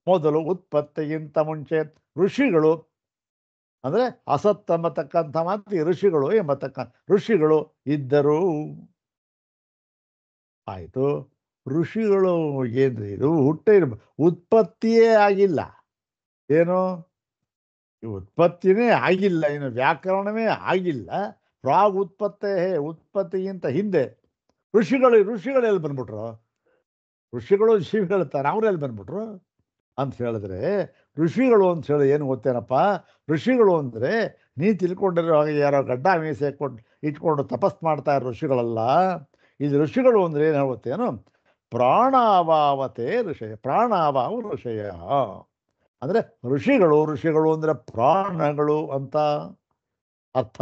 ಮೊದಲು, ಉತ್ಪತ್ತಿಗಿಂತ ಮುಂಚೆ ಋಷಿಗಳು ಅಂದರೆ ಅಸತ್ ಎಂಬತಕ್ಕಂಥ ಮಾತು ಋಷಿಗಳು ಎಂಬತಕ್ಕಂಥ ಋಷಿಗಳು ಇದ್ದರು. ಆಯಿತು, ಋಷಿಗಳು ಏನು ಇದು? ಹುಟ್ಟೇ ಉತ್ಪತ್ತಿಯೇ ಆಗಿಲ್ಲ. ಏನು? ಉತ್ಪತ್ತಿನೇ ಆಗಿಲ್ಲ, ಇನ್ನು ವ್ಯಾಕರಣವೇ ಆಗಿಲ್ಲ. ಪ್ರಾಗ್ ಉತ್ಪತ್ತೇ, ಉತ್ಪತ್ತಿಗಿಂತ ಹಿಂದೆ ಋಷಿಗಳು ಎಲ್ಲಿ ಬಂದ್ಬಿಟ್ರು? ಋಷಿಗಳು ಶಿವ ಹೇಳ್ತಾರೆ, ಅವ್ರು ಎಲ್ಲಿ ಬಂದ್ಬಿಟ್ರು ಅಂತ ಹೇಳಿದ್ರೆ, ಋಷಿಗಳು ಅಂತ ಹೇಳಿ ಏನು ಗೊತ್ತೇನಪ್ಪ? ಋಷಿಗಳು ಅಂದರೆ ನೀ ತಿಳ್ಕೊಂಡಿರೋ ಹಾಗೆ ಯಾರೋ ಗಡ್ಡ ಮೀಸೆ ಇಟ್ಕೊಂಡು ತಪಸ್ ಮಾಡ್ತಾ ಇರೋ ಋಷಿಗಳಲ್ಲ. ಇದು ಋಷಿಗಳು ಅಂದರೆ ಏನು ಗೊತ್ತೇನು? ಪ್ರಾಣಾವಾವತೆ ಋಷಯ, ಪ್ರಾಣಾವಾವ ಋಷಯ ಅಂದರೆ ಋಷಿಗಳು ಅಂದರೆ ಪ್ರಾಣಗಳು ಅಂತ ಅರ್ಥ.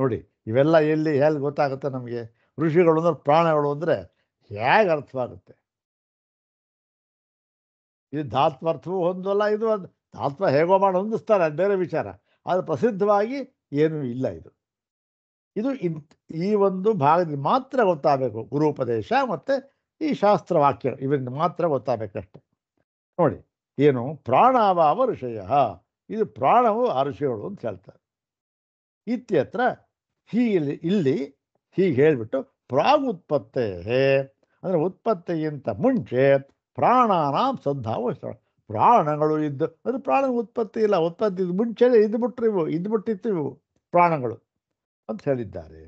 ನೋಡಿ, ಇವೆಲ್ಲ ಹೇಗೆ ಗೊತ್ತಾಗುತ್ತೆ ನಮಗೆ? ಋಷಿಗಳು ಅಂದ್ರೆ ಪ್ರಾಣಗಳು ಅಂದರೆ ಹೇಗೆ ಅರ್ಥವಾಗುತ್ತೆ? ಇದು ಧಾತ್ವರ್ಥವೂ ಹೊಂದಲ್ಲ, ಇದು ಧಾತ್ವ ಹೇಗೋ ಮಾಡಿ ಹೊಂದಿಸ್ತಾರೆ, ಅದು ಬೇರೆ ವಿಚಾರ. ಆದರೆ ಪ್ರಸಿದ್ಧವಾಗಿ ಏನೂ ಇಲ್ಲ. ಇದು ಈ ಒಂದು ಭಾಗದಲ್ಲಿ ಮಾತ್ರ ಗೊತ್ತಾಗಬೇಕು. ಗುರುಪದೇಶ ಮತ್ತು ಈ ಶಾಸ್ತ್ರವಾಕ್ಯ ಇವರಿಂದ ಮಾತ್ರ ಗೊತ್ತಾಗಬೇಕಷ್ಟೆ. ನೋಡಿ, ಏನು? ಪ್ರಾಣಾವಾವ ಋಷಯ, ಇದು ಪ್ರಾಣವು ಆ ಋಷಿಗಳು ಅಂತ ಹೇಳ್ತಾರೆ. ಇತ್ಯತ್ರ ಇಲ್ಲಿ ಹೀಗೆ ಹೇಳಿಬಿಟ್ಟು ಪ್ರಾಗುತ್ಪತ್ತೇ ಅಂದರೆ ಉತ್ಪತ್ತಿಗಿಂತ ಮುಂಚೆ ಪ್ರಾಣಾನಾಂ ಸದ್ಭಾವ ಪ್ರಾಣಗಳು ಇದ್ದು, ಅದು ಪ್ರಾಣ ಉತ್ಪತ್ತಿ ಇಲ್ಲ, ಉತ್ಪತ್ತಿ ಮುಂಚೆನೇ ಇದ್ಬಿಟ್ಟಿತ್ತು ಇವು ಪ್ರಾಣಗಳು ಅಂತ ಹೇಳಿದ್ದಾರೆ.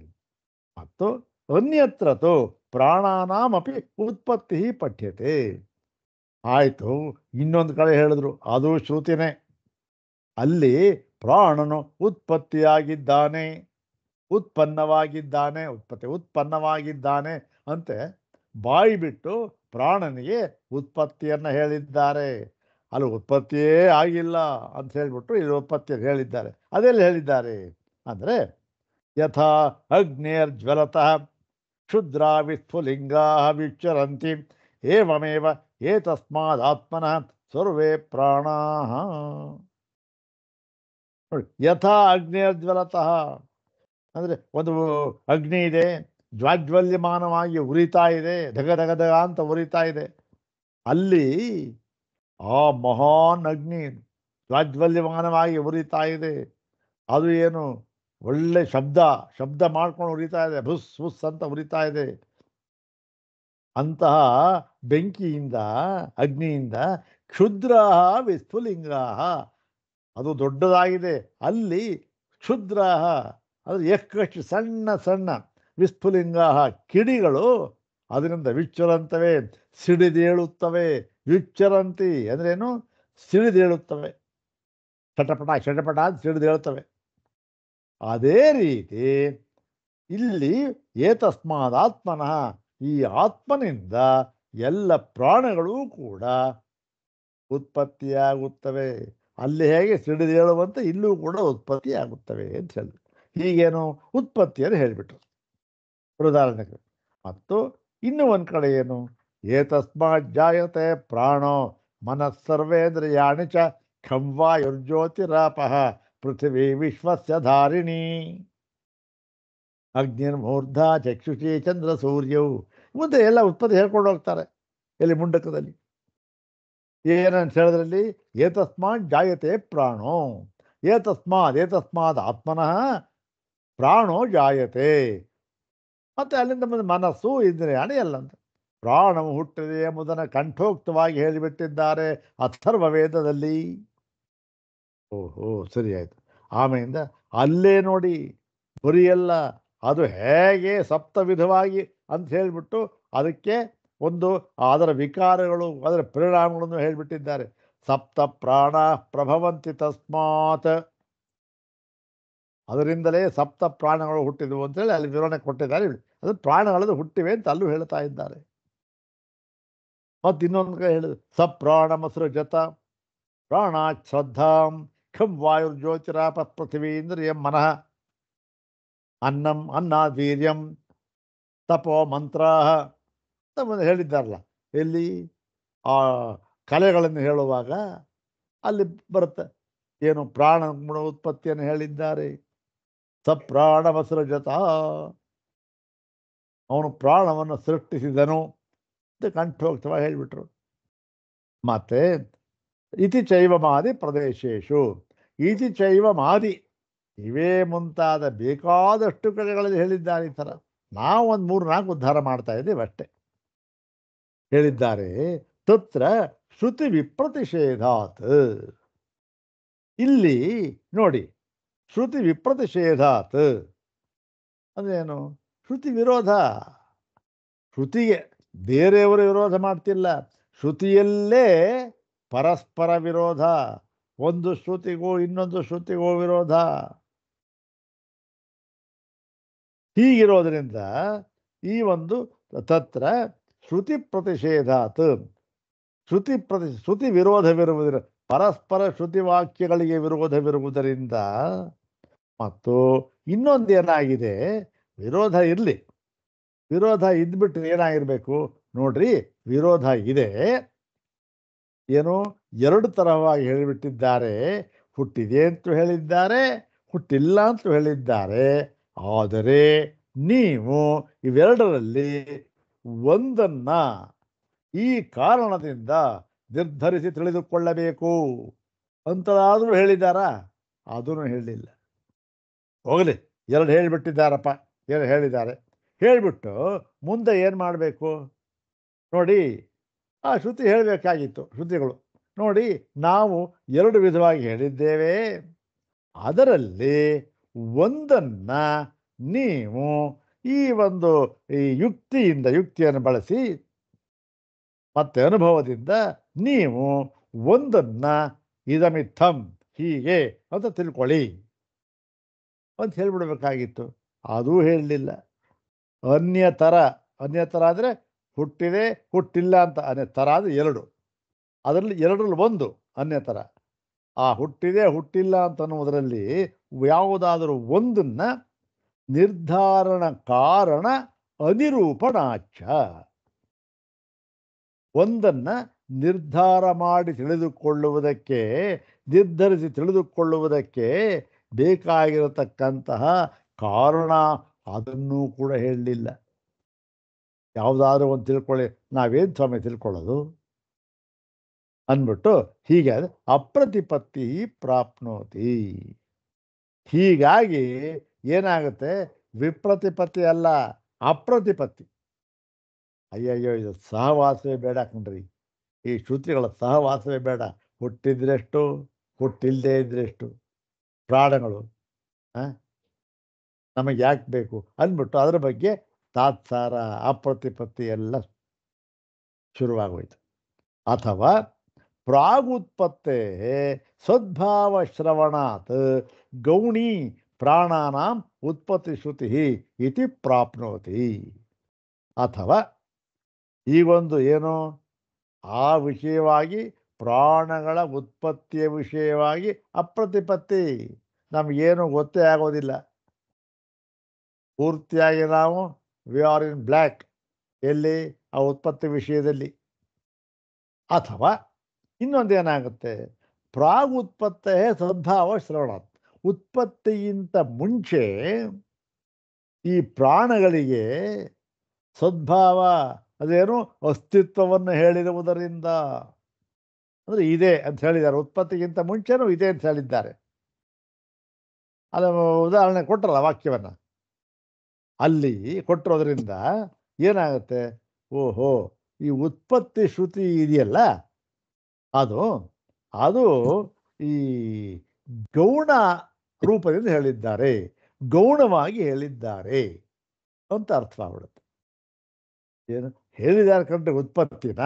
ಮತ್ತು ಅನ್ಯತ್ರತು ಪ್ರಾಣಾನಾಮಪಿ ಉತ್ಪತ್ತಿ ಪಠ್ಯತೆ. ಆಯಿತು, ಇನ್ನೊಂದು ಕಡೆ ಹೇಳಿದ್ರು, ಅದು ಶ್ರುತಿನೇ. ಅಲ್ಲಿ ಪ್ರಾಣನು ಉತ್ಪತ್ತಿಯಾಗಿದ್ದಾನೆ, ಉತ್ಪನ್ನವಾಗಿದ್ದಾನೆ ಅಂತೆ ಬಾಯಿ ಬಿಟ್ಟು ಪ್ರಾಣನಿಗೆ ಉತ್ಪತ್ತಿಯನ್ನು ಹೇಳಿದ್ದಾರೆ. ಅಲ್ಲಿ ಉತ್ಪತ್ತಿಯೇ ಆಗಿಲ್ಲ ಅಂತ ಹೇಳಿಬಿಟ್ಟು ಇದು ಉತ್ಪತ್ತಿಯನ್ನು ಹೇಳಿದ್ದಾರೆ. ಅದೆಲ್ಲಿ ಹೇಳಿದ್ದಾರೆ ಅಂದರೆ ಯಥಾ ಅಗ್ನೇರ್ಜ್ವಲತಃ ಕ್ಷುದ್ರಾ ವಿಸ್ಫುಲಿಂಗಾ ವಿಚ್ಚರಂತಿ ಏವಮೇವ ಏತಸ್ಮಾದಾತ್ಮನಃ ಸರ್ವೇ ಪ್ರಾಣಾಃ. ನೋಡಿ, ಯಥಾ ಅಗ್ನೇರ್ಜ್ವಲತಃ ಅಂದರೆ ಒಂದು ಅಗ್ನಿ ಇದೆ, ಜ್ವಾಜ್ವಲ್ಯಮಾನವಾಗಿ ಉರಿತಾ ಇದೆ, ಧಗ ಧಗ ಧಗ ಅಂತ ಉರಿತಾ ಇದೆ. ಅಲ್ಲಿ ಆ ಮಹಾನ್ ಅಗ್ನಿ ಜ್ವಾಜ್ವಲ್ಯಮಾನವಾಗಿ ಉರಿತಾ ಇದೆ. ಅದು ಏನು ಒಳ್ಳೆ ಶಬ್ದ ಮಾಡ್ಕೊಂಡು ಉರಿತಾ ಇದೆ, ಬುಸ್ ಬುಸ್ ಅಂತ ಉರಿತಾ ಇದೆ. ಅಂತಹ ಬೆಂಕಿಯಿಂದ, ಅಗ್ನಿಯಿಂದ ಕ್ಷುದ್ರ ವಿಸ್ಫುಲಿಂಗಾ, ಅದು ದೊಡ್ಡದಾಗಿದೆ. ಅಲ್ಲಿ ಕ್ಷುದ್ರ ಅಂದರೆ ಎಕ್ಕಷ್ಟು ಸಣ್ಣ ಸಣ್ಣ ವಿಸ್ಫುಲಿಂಗಾ ಕಿಡಿಗಳು ಅದರಿಂದ ವಿಚ್ಚರಂತವೆ, ಸಿಡಿದೇಳುತ್ತವೆ. ವಿಚ್ಚರಂತಿ ಅಂದ್ರೇನು? ಸಿಡಿದೇಳುತ್ತವೆ, ಚಟಪಟ ಚಟಪಟ ಅಂತ ಸಿಡಿದೇಳುತ್ತವೆ. ಅದೇ ರೀತಿ ಇಲ್ಲಿ ಏತಸ್ಮಾದಾತ್ಮನಃ, ಈ ಆತ್ಮನಿಂದ ಎಲ್ಲ ಪ್ರಾಣಗಳೂ ಕೂಡ ಉತ್ಪತ್ತಿಯಾಗುತ್ತವೆ. ಅಲ್ಲಿ ಹೇಗೆ ಸಿಡಿದೇಳುವಂತೆ ಇಲ್ಲೂ ಕೂಡ ಉತ್ಪತ್ತಿಯಾಗುತ್ತವೆ ಅಂತ ಹೇಳಿ ಹೀಗೇನು ಉತ್ಪತ್ತಿಯನ್ನು ಹೇಳಿಬಿಟ್ರು ಉದಾಹರಣೆಗೆ. ಮತ್ತು ಇನ್ನು ಒಂದು ಕಡೆ ಏನು, ಏತಸ್ಮಾತ್ ಜಾಯತೆ ಪ್ರಾಣೋ ಮನಸ್ಸರ್ವೇಂದ್ರಿಯಾಣಿ ಚ ಖಂ ವಾಯುರ್ಜ್ಯೋತಿರಾಪಃ ಪೃಥಿವೀ ವಿಶ್ವಸ್ಯ ಧಾರಿಣಿ ಅಗ್ನಿರ್ಮೂರ್ಧ ಚಕ್ಷುಷಿ ಚಂದ್ರ ಸೂರ್ಯವು. ಮುಂದೆ ಎಲ್ಲ ಉತ್ಪತ್ತಿ ಹೇಳ್ಕೊಂಡು ಹೋಗ್ತಾರೆ ಎಲ್ಲಿ ಮುಂಡಕದಲ್ಲಿ. ಏನಂತ ಹೇಳಿದ್ರಲ್ಲಿ ಏತಸ್ಮಾತ್ ಜಾಯತೆ ಪ್ರಾಣೋ, ಏತಸ್ಮಾತ್ ಆತ್ಮನಃ ಪ್ರಾಣೋ ಜಾಯತೆ. ಮತ್ತೆ ಅಲ್ಲಿಂದ ಮುಂದೆ ಮನಸ್ಸು ಇಂದ್ರಿಯಾಣಿ ಎಲ್ಲಂತ ಪ್ರಾಣವು ಹುಟ್ಟಿದೆ ಎಂಬುದನ್ನು ಕಂಠೋಕ್ತವಾಗಿ ಹೇಳಿಬಿಟ್ಟಿದ್ದಾರೆ ಅಥರ್ವ ವೇದದಲ್ಲಿ. ಓಹೋ, ಸರಿ ಆಯಿತು. ಆಮೇಲಿಂದ ಅಲ್ಲೇ ನೋಡಿ ಬರಿಯಲ್ಲ, ಅದು ಹೇಗೆ ಸಪ್ತವಿಧವಾಗಿ ಅಂತ ಹೇಳಿಬಿಟ್ಟು ಅದಕ್ಕೆ ಒಂದು ಅದರ ವಿಕಾರಗಳು, ಅದರ ಪರಿಣಾಮಗಳನ್ನು ಹೇಳಿಬಿಟ್ಟಿದ್ದಾರೆ. ಸಪ್ತ ಪ್ರಾಣ ಪ್ರಭವಂತಿ ತಸ್ಮಾತ್, ಅದರಿಂದಲೇ ಸಪ್ತ ಪ್ರಾಣಗಳು ಹುಟ್ಟಿದವು ಅಂತೇಳಿ ಅಲ್ಲಿ ವಿವರಣೆ ಕೊಟ್ಟಿದ್ದಾರೆ. ಅದು ಪ್ರಾಣಗಳದ್ದು ಹುಟ್ಟಿವೆ ಅಂತ ಅಲ್ಲೂ ಹೇಳ್ತಾ ಇದ್ದಾರೆ. ಮತ್ತು ಇನ್ನೊಂದು ಕಡೆ ಹೇಳಿದ್ರು ಸಪ್ರಾಣಮಸೃಜತ ಪ್ರಾಣಾತ್ ಶ್ರದ್ಧಾಂ ಖಂ ವಾಯುರ್ಜ್ಯೋತಿರಾಪ ಪೃಥಿವೀಂದ್ರಿಯಂ ಮನಃ ಅನ್ನಾದ್ ವೀರ್ಯಂ ತಪೋ ಮಂತ್ರಾಹ ಅಂತ ಹೇಳಿದ್ದಾರಲ್ಲ. ಎಲ್ಲಿ ಆ ಕಲೆಗಳನ್ನು ಹೇಳುವಾಗ ಅಲ್ಲಿ ಬರುತ್ತೆ ಏನು ಪ್ರಾಣ ಉತ್ಪತ್ತಿಯನ್ನು ಹೇಳಿದ್ದಾರೆ. ಸಪ್ರಾಣಮಸೃಜತ, ಅವನು ಪ್ರಾಣವನ್ನು ಸೃಷ್ಟಿಸಿದನು ಅಂತ ಕಂಠೋಕ್ತವಾಗಿ ಹೇಳಿಬಿಟ್ರು. ಮತ್ತೆ ಇತಿ ಚೈವ ಮಾದಿ ಪ್ರದೇಶೇಶು, ಇತಿ ಚೈವ ಮಾದಿ ಇವೇ ಮುಂತಾದ ಬೇಕಾದಷ್ಟು ಕಡೆಗಳಲ್ಲಿ ಹೇಳಿದ್ದಾರೆ. ಈ ಥರ ನಾವು ಒಂದು 3-4 ಉದ್ಧಾರ ಮಾಡ್ತಾ ಇದ್ದೀವಿ ಅಷ್ಟೇ. ಹೇಳಿದ್ದಾರೆ ತತ್ರ ಶ್ರುತಿ ವಿಪ್ರತಿಷೇಧಾತ್. ಇಲ್ಲಿ ನೋಡಿ, ಶ್ರುತಿ ವಿಪ್ರತಿಷೇಧಾತ್ ಅದೇನು? ಶ್ರುತಿ ವಿರೋಧ. ಶ್ರುತಿಗೆ ಬೇರೆಯವರು ವಿರೋಧ ಮಾಡ್ತಿಲ್ಲ, ಶ್ರುತಿಯಲ್ಲೇ ಪರಸ್ಪರ ವಿರೋಧ. ಒಂದು ಶ್ರುತಿಗೂ ಇನ್ನೊಂದು ಶ್ರುತಿಗೂ ವಿರೋಧ. ಹೀಗಿರೋದ್ರಿಂದ ಈ ಒಂದು ತತ್ರ ಶ್ರುತಿ ಪ್ರತಿಷೇಧಾತ್, ಶ್ರುತಿ ವಿರೋಧವಿರುವುದರಿಂದ, ಪರಸ್ಪರ ಶ್ರುತಿ ವಾಕ್ಯಗಳಿಗೆ ವಿರೋಧವಿರುವುದರಿಂದ. ಮತ್ತು ಇನ್ನೊಂದೇನಾಗಿದೆ, ವಿರೋಧ ಇರಲಿ, ವಿರೋಧ ಇದ್ಬಿಟ್ಟು ಏನಾಗಿರಬೇಕು ನೋಡ್ರಿ, ವಿರೋಧ ಇದೆ ಏನು, 2 ತರವಾಗಿ ಹೇಳಿಬಿಟ್ಟಿದ್ದಾರೆ. ಹುಟ್ಟಿದೆ ಅಂತೂ ಹೇಳಿದ್ದಾರೆ, ಹುಟ್ಟಿಲ್ಲ ಅಂತೂ ಹೇಳಿದ್ದಾರೆ. ಆದರೆ ನೀವು ಇವೆರಡರಲ್ಲಿ ಒಂದನ್ನ ಈ ಕಾರಣದಿಂದ ನಿರ್ಧರಿಸಿ ತಿಳಿದುಕೊಳ್ಳಬೇಕು ಅಂತಲಾದರೂ ಹೇಳಿದ್ದಾರಾ? ಅದನ್ನು ಹೇಳಲಿಲ್ಲ. ಹೋಗಲಿ, 2 ಹೇಳಿಬಿಟ್ಟಿದ್ದಾರಪ್ಪ, 2 ಹೇಳಿದ್ದಾರೆ. ಹೇಳಿಬಿಟ್ಟು ಮುಂದೆ ಏನು ಮಾಡಬೇಕು ನೋಡಿ, ಆ ಶ್ರುತಿ ಹೇಳಬೇಕಾಗಿತ್ತು. ಶ್ರುತಿಗಳು ನೋಡಿ, ನಾವು 2 ವಿಧವಾಗಿ ಹೇಳಿದ್ದೇವೆ, ಅದರಲ್ಲಿ ಒಂದನ್ನು ನೀವು ಈ ಒಂದು ಯುಕ್ತಿಯನ್ನು ಬಳಸಿ ಮತ್ತೆ ಅನುಭವದಿಂದ ನೀವು ಒಂದನ್ನು ಇದಮಿತ್ತಂ ಹೀಗೆ ಅಂತ ತಿಳ್ಕೊಳ್ಳಿ ಅಂತ ಹೇಳಿಬಿಡ್ಬೇಕಾಗಿತ್ತು. ಅದೂ ಹೇಳಲಿಲ್ಲ. ಅನ್ಯತರ ಅಂದರೆ ಹುಟ್ಟಿದೆ ಹುಟ್ಟಿಲ್ಲ ಅಂತ, ಥರ ಅಂದರೆ 2. ಅದರಲ್ಲಿ ಎರಡರಲ್ಲಿ ಒಂದು ಅನ್ಯತರ. ಆ ಹುಟ್ಟಿದೆ ಹುಟ್ಟಿಲ್ಲ ಅಂತನ್ನುವುದರಲ್ಲಿ ಯಾವುದಾದರೂ ಒಂದನ್ನ ನಿರ್ಧಾರಣ ಕಾರಣ ಅನಿರೂಪಣಾಚ. ಒಂದನ್ನ ನಿರ್ಧಾರ ಮಾಡಿ ತಿಳಿದುಕೊಳ್ಳುವುದಕ್ಕೆ, ನಿರ್ಧರಿಸಿ ತಿಳಿದುಕೊಳ್ಳುವುದಕ್ಕೆ ಬೇಕಾಗಿರತಕ್ಕಂತಹ ಕಾರಣ ಅದನ್ನೂ ಕೂಡ ಹೇಳಲಿಲ್ಲ. ಯಾವುದಾದ್ರೂ ಒಂದು ತಿಳ್ಕೊಳ್ಳಿ, ನಾವೇನು ಸ್ವಾಮಿ ತಿಳ್ಕೊಳ್ಳೋದು ಅಂದ್ಬಿಟ್ಟು ಹೀಗೆ ಅಪ್ರತಿಪತ್ತಿ ಪ್ರಾಪ್ನೋತಿ. ಹೀಗಾಗಿ ಏನಾಗುತ್ತೆ, ವಿಪ್ರತಿಪತ್ತಿ ಅಲ್ಲ, ಅಪ್ರತಿಪತ್ತಿ. ಅಯ್ಯಯ್ಯೋ, ಇದು ಸಹವಾಸವೇ ಬೇಡ ಕಣ್ರಿ. ಈ ಶ್ರುತಿಗಳ ಸಹವಾಸವೇ ಬೇಡ. ಹುಟ್ಟಿದ್ರೆಷ್ಟು, ಹುಟ್ಟಿಲ್ಲದೆ ಇದ್ರೆಷ್ಟು ಪ್ರಾಣಗಳು ನಮಗೆ ಯಾಕೆ ಬೇಕು ಅಂದ್ಬಿಟ್ಟು ಅದರ ಬಗ್ಗೆ ತಾತ್ಸಾರ, ಅಪ್ರತಿಪತ್ತಿ ಎಲ್ಲ ಶುರುವಾಗೋಯ್ತು. ಅಥವಾ ಪ್ರಾಗುತ್ಪತ್ತೇ ಸದ್ಭಾವ ಶ್ರವಣಾತ್ ಗೌಣಿ ಪ್ರಾಣಾನಾಂ ಉತ್ಪತ್ತಿ ಶ್ರುತಿ ಇತಿ ಪ್ರಾಪ್ನೋತಿ. ಅಥವಾ ಈ ಒಂದು ಏನು ಆ ವಿಷಯವಾಗಿ ಪ್ರಾಣಗಳ ಉತ್ಪತ್ತಿಯ ವಿಷಯವಾಗಿ ಅಪ್ರತಿಪತ್ತಿ, ನಮಗೇನು ಗೊತ್ತೇ ಆಗೋದಿಲ್ಲ. ಪೂರ್ತಿಯಾಗಿ ನಾವು ವಿ ಆರ್ ಇನ್ ಬ್ಲ್ಯಾಕ್ ಎಲ್ಲಿ ಆ ಉತ್ಪತ್ತಿ ವಿಷಯದಲ್ಲಿ. ಅಥವಾ ಇನ್ನೊಂದೇನಾಗುತ್ತೆ, ಪ್ರಾಗ್ ಉತ್ಪತ್ತೇ ಸದ್ಭಾವ ಶ್ರವಣ. ಉತ್ಪತ್ತಿಗಿಂತ ಮುಂಚೆ ಈ ಪ್ರಾಣಗಳಿಗೆ ಸದ್ಭಾವ, ಅದೇನು ಅಸ್ತಿತ್ವವನ್ನು ಹೇಳಿರುವುದರಿಂದ, ಅಂದರೆ ಇದೆ ಅಂತ ಹೇಳಿದ್ದಾರೆ. ಉತ್ಪತ್ತಿಗಿಂತ ಮುಂಚೆನೂ ಇದೆ ಅಂತ ಹೇಳಿದ್ದಾರೆ. ಅದು ಉದಾಹರಣೆ ಕೊಟ್ಟರಲ್ಲ ವಾಕ್ಯವನ್ನು, ಅಲ್ಲಿ ಕೊಟ್ಟಿರೋದ್ರಿಂದ ಏನಾಗುತ್ತೆ, ಓಹೋ ಈ ಉತ್ಪತ್ತಿ ಶ್ರುತಿ ಇದೆಯಲ್ಲ ಅದು ಅದು ಈ ಗೌಣ ರೂಪದಿಂದ ಹೇಳಿದ್ದಾರೆ, ಗೌಣವಾಗಿ ಹೇಳಿದ್ದಾರೆ ಅಂತ ಅರ್ಥ ಆಗ್ಬಿಡುತ್ತೆ. ಏನು ಹೇಳಿದ್ದಾರೆ ಕಂಡ್ರೆ ಉತ್ಪತ್ತಿನ,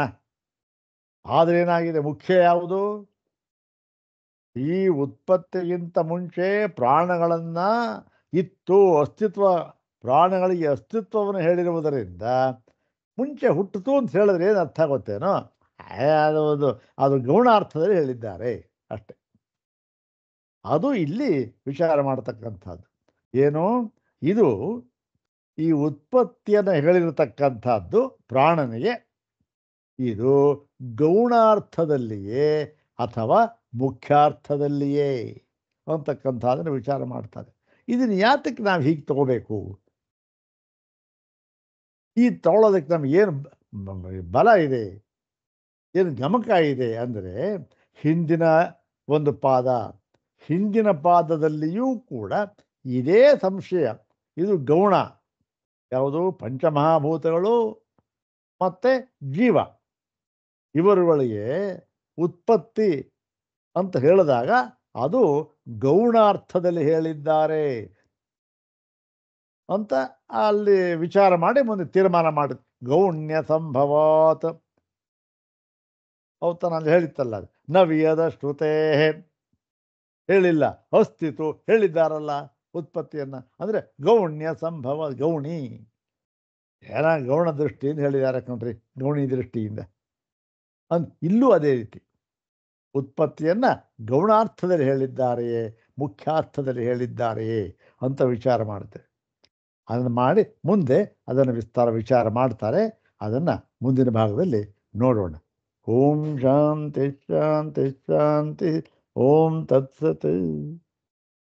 ಆದರೆ ಏನಾಗಿದೆ, ಮುಖ್ಯ ಯಾವುದು, ಈ ಉತ್ಪತ್ತಿಗಿಂತ ಮುಂಚೆ ಪ್ರಾಣಗಳನ್ನ ಇತ್ತು, ಅಸ್ತಿತ್ವ, ಪ್ರಾಣಗಳಿಗೆ ಅಸ್ತಿತ್ವವನ್ನು ಹೇಳಿರುವುದರಿಂದ ಮುಂಚೆ ಹುಟ್ಟಿತು ಅಂತ ಹೇಳಿದ್ರೆ ಏನು ಅರ್ಥ ಆಗುತ್ತೇನೋ, ಅದು ಗೌಣಾರ್ಥದಲ್ಲಿ ಹೇಳಿದ್ದಾರೆ ಅಷ್ಟೆ. ಅದು ಇಲ್ಲಿ ವಿಚಾರ ಮಾಡತಕ್ಕಂಥದ್ದು ಏನು, ಇದು ಈ ಉತ್ಪತ್ತಿಯನ್ನು ಹೇಳಿರತಕ್ಕಂಥದ್ದು ಪ್ರಾಣನಿಗೆ, ಇದು ಗೌಣಾರ್ಥದಲ್ಲಿಯೇ ಅಥವಾ ಮುಖ್ಯಾರ್ಥದಲ್ಲಿಯೇ ಅಂತಕ್ಕಂಥದ್ದನ್ನು ವಿಚಾರ ಮಾಡ್ತಾರೆ. ಇದನ್ನು ಯಾತಕ್ಕೆ ನಾವು ಹೀಗೆ ತಗೋಬೇಕು, ಈ ತಗೊಳ್ಳೋದಕ್ಕೆ ನಮಗೇನು ಬಲ ಇದೆ, ಏನು ಗಮಕ ಇದೆ ಅಂದರೆ, ಹಿಂದಿನ ಒಂದು ಪಾದ, ಹಿಂದಿನ ಪಾದದಲ್ಲಿಯೂ ಕೂಡ ಇದೇ ಸಂಶಯ. ಇದು ಗೌಣ, ಯಾವುದು ಪಂಚಮಹಾಭೂತಗಳು ಮತ್ತು ಜೀವ, ಇವರುಗಳಿಗೆ ಉತ್ಪತ್ತಿ ಅಂತ ಹೇಳಿದಾಗ ಅದು ಗೌಣಾರ್ಥದಲ್ಲಿ ಹೇಳಿದ್ದಾರೆ ಅಂತ ಅಲ್ಲಿ ವಿಚಾರ ಮಾಡಿ ಮುಂದೆ ತೀರ್ಮಾನ ಮಾಡಿ, ಗೌಣ್ಯ ಸಂಭವಾತ್ ಅವತ್ತ ನಾನು ಹೇಳಿತ್ತಲ್ಲ, ನವ್ಯದ ಶ್ರುತೇ ಹೇಳಿಲ್ಲ, ಅಸ್ತಿತ್ವ ಹೇಳಿದ್ದಾರಲ್ಲ ಉತ್ಪತ್ತಿಯನ್ನು, ಅಂದರೆ ಗೌಣ್ಯ ಸಂಭವ, ಗೌಣಿ ಏನ ಗೌಣ ದೃಷ್ಟಿಯಿಂದ ಹೇಳಿದ್ದಾರೆ ಕಣ್ರಿ, ಗೌಣಿ ದೃಷ್ಟಿಯಿಂದ ಇಲ್ಲೂ ಅದೇ ರೀತಿ ಉತ್ಪತ್ತಿಯನ್ನು ಗೌಣಾರ್ಥದಲ್ಲಿ ಹೇಳಿದ್ದಾರೆಯೇ ಮುಖ್ಯಾರ್ಥದಲ್ಲಿ ಹೇಳಿದ್ದಾರೆಯೇ ಅಂತ ವಿಚಾರ ಮಾಡುತ್ತೆ. ಅದನ್ನು ಮಾಡಿ ಮುಂದೆ ಅದನ್ನು ವಿಚಾರ ಮಾಡ್ತಾರೆ. ಅದನ್ನು ಮುಂದಿನ ಭಾಗದಲ್ಲಿ ನೋಡೋಣ. ಓಂ ಶಾಂತಿ ಶಾಂತಿ ಶಾಂತಿ. ಓಂ ತತ್ಸತ್.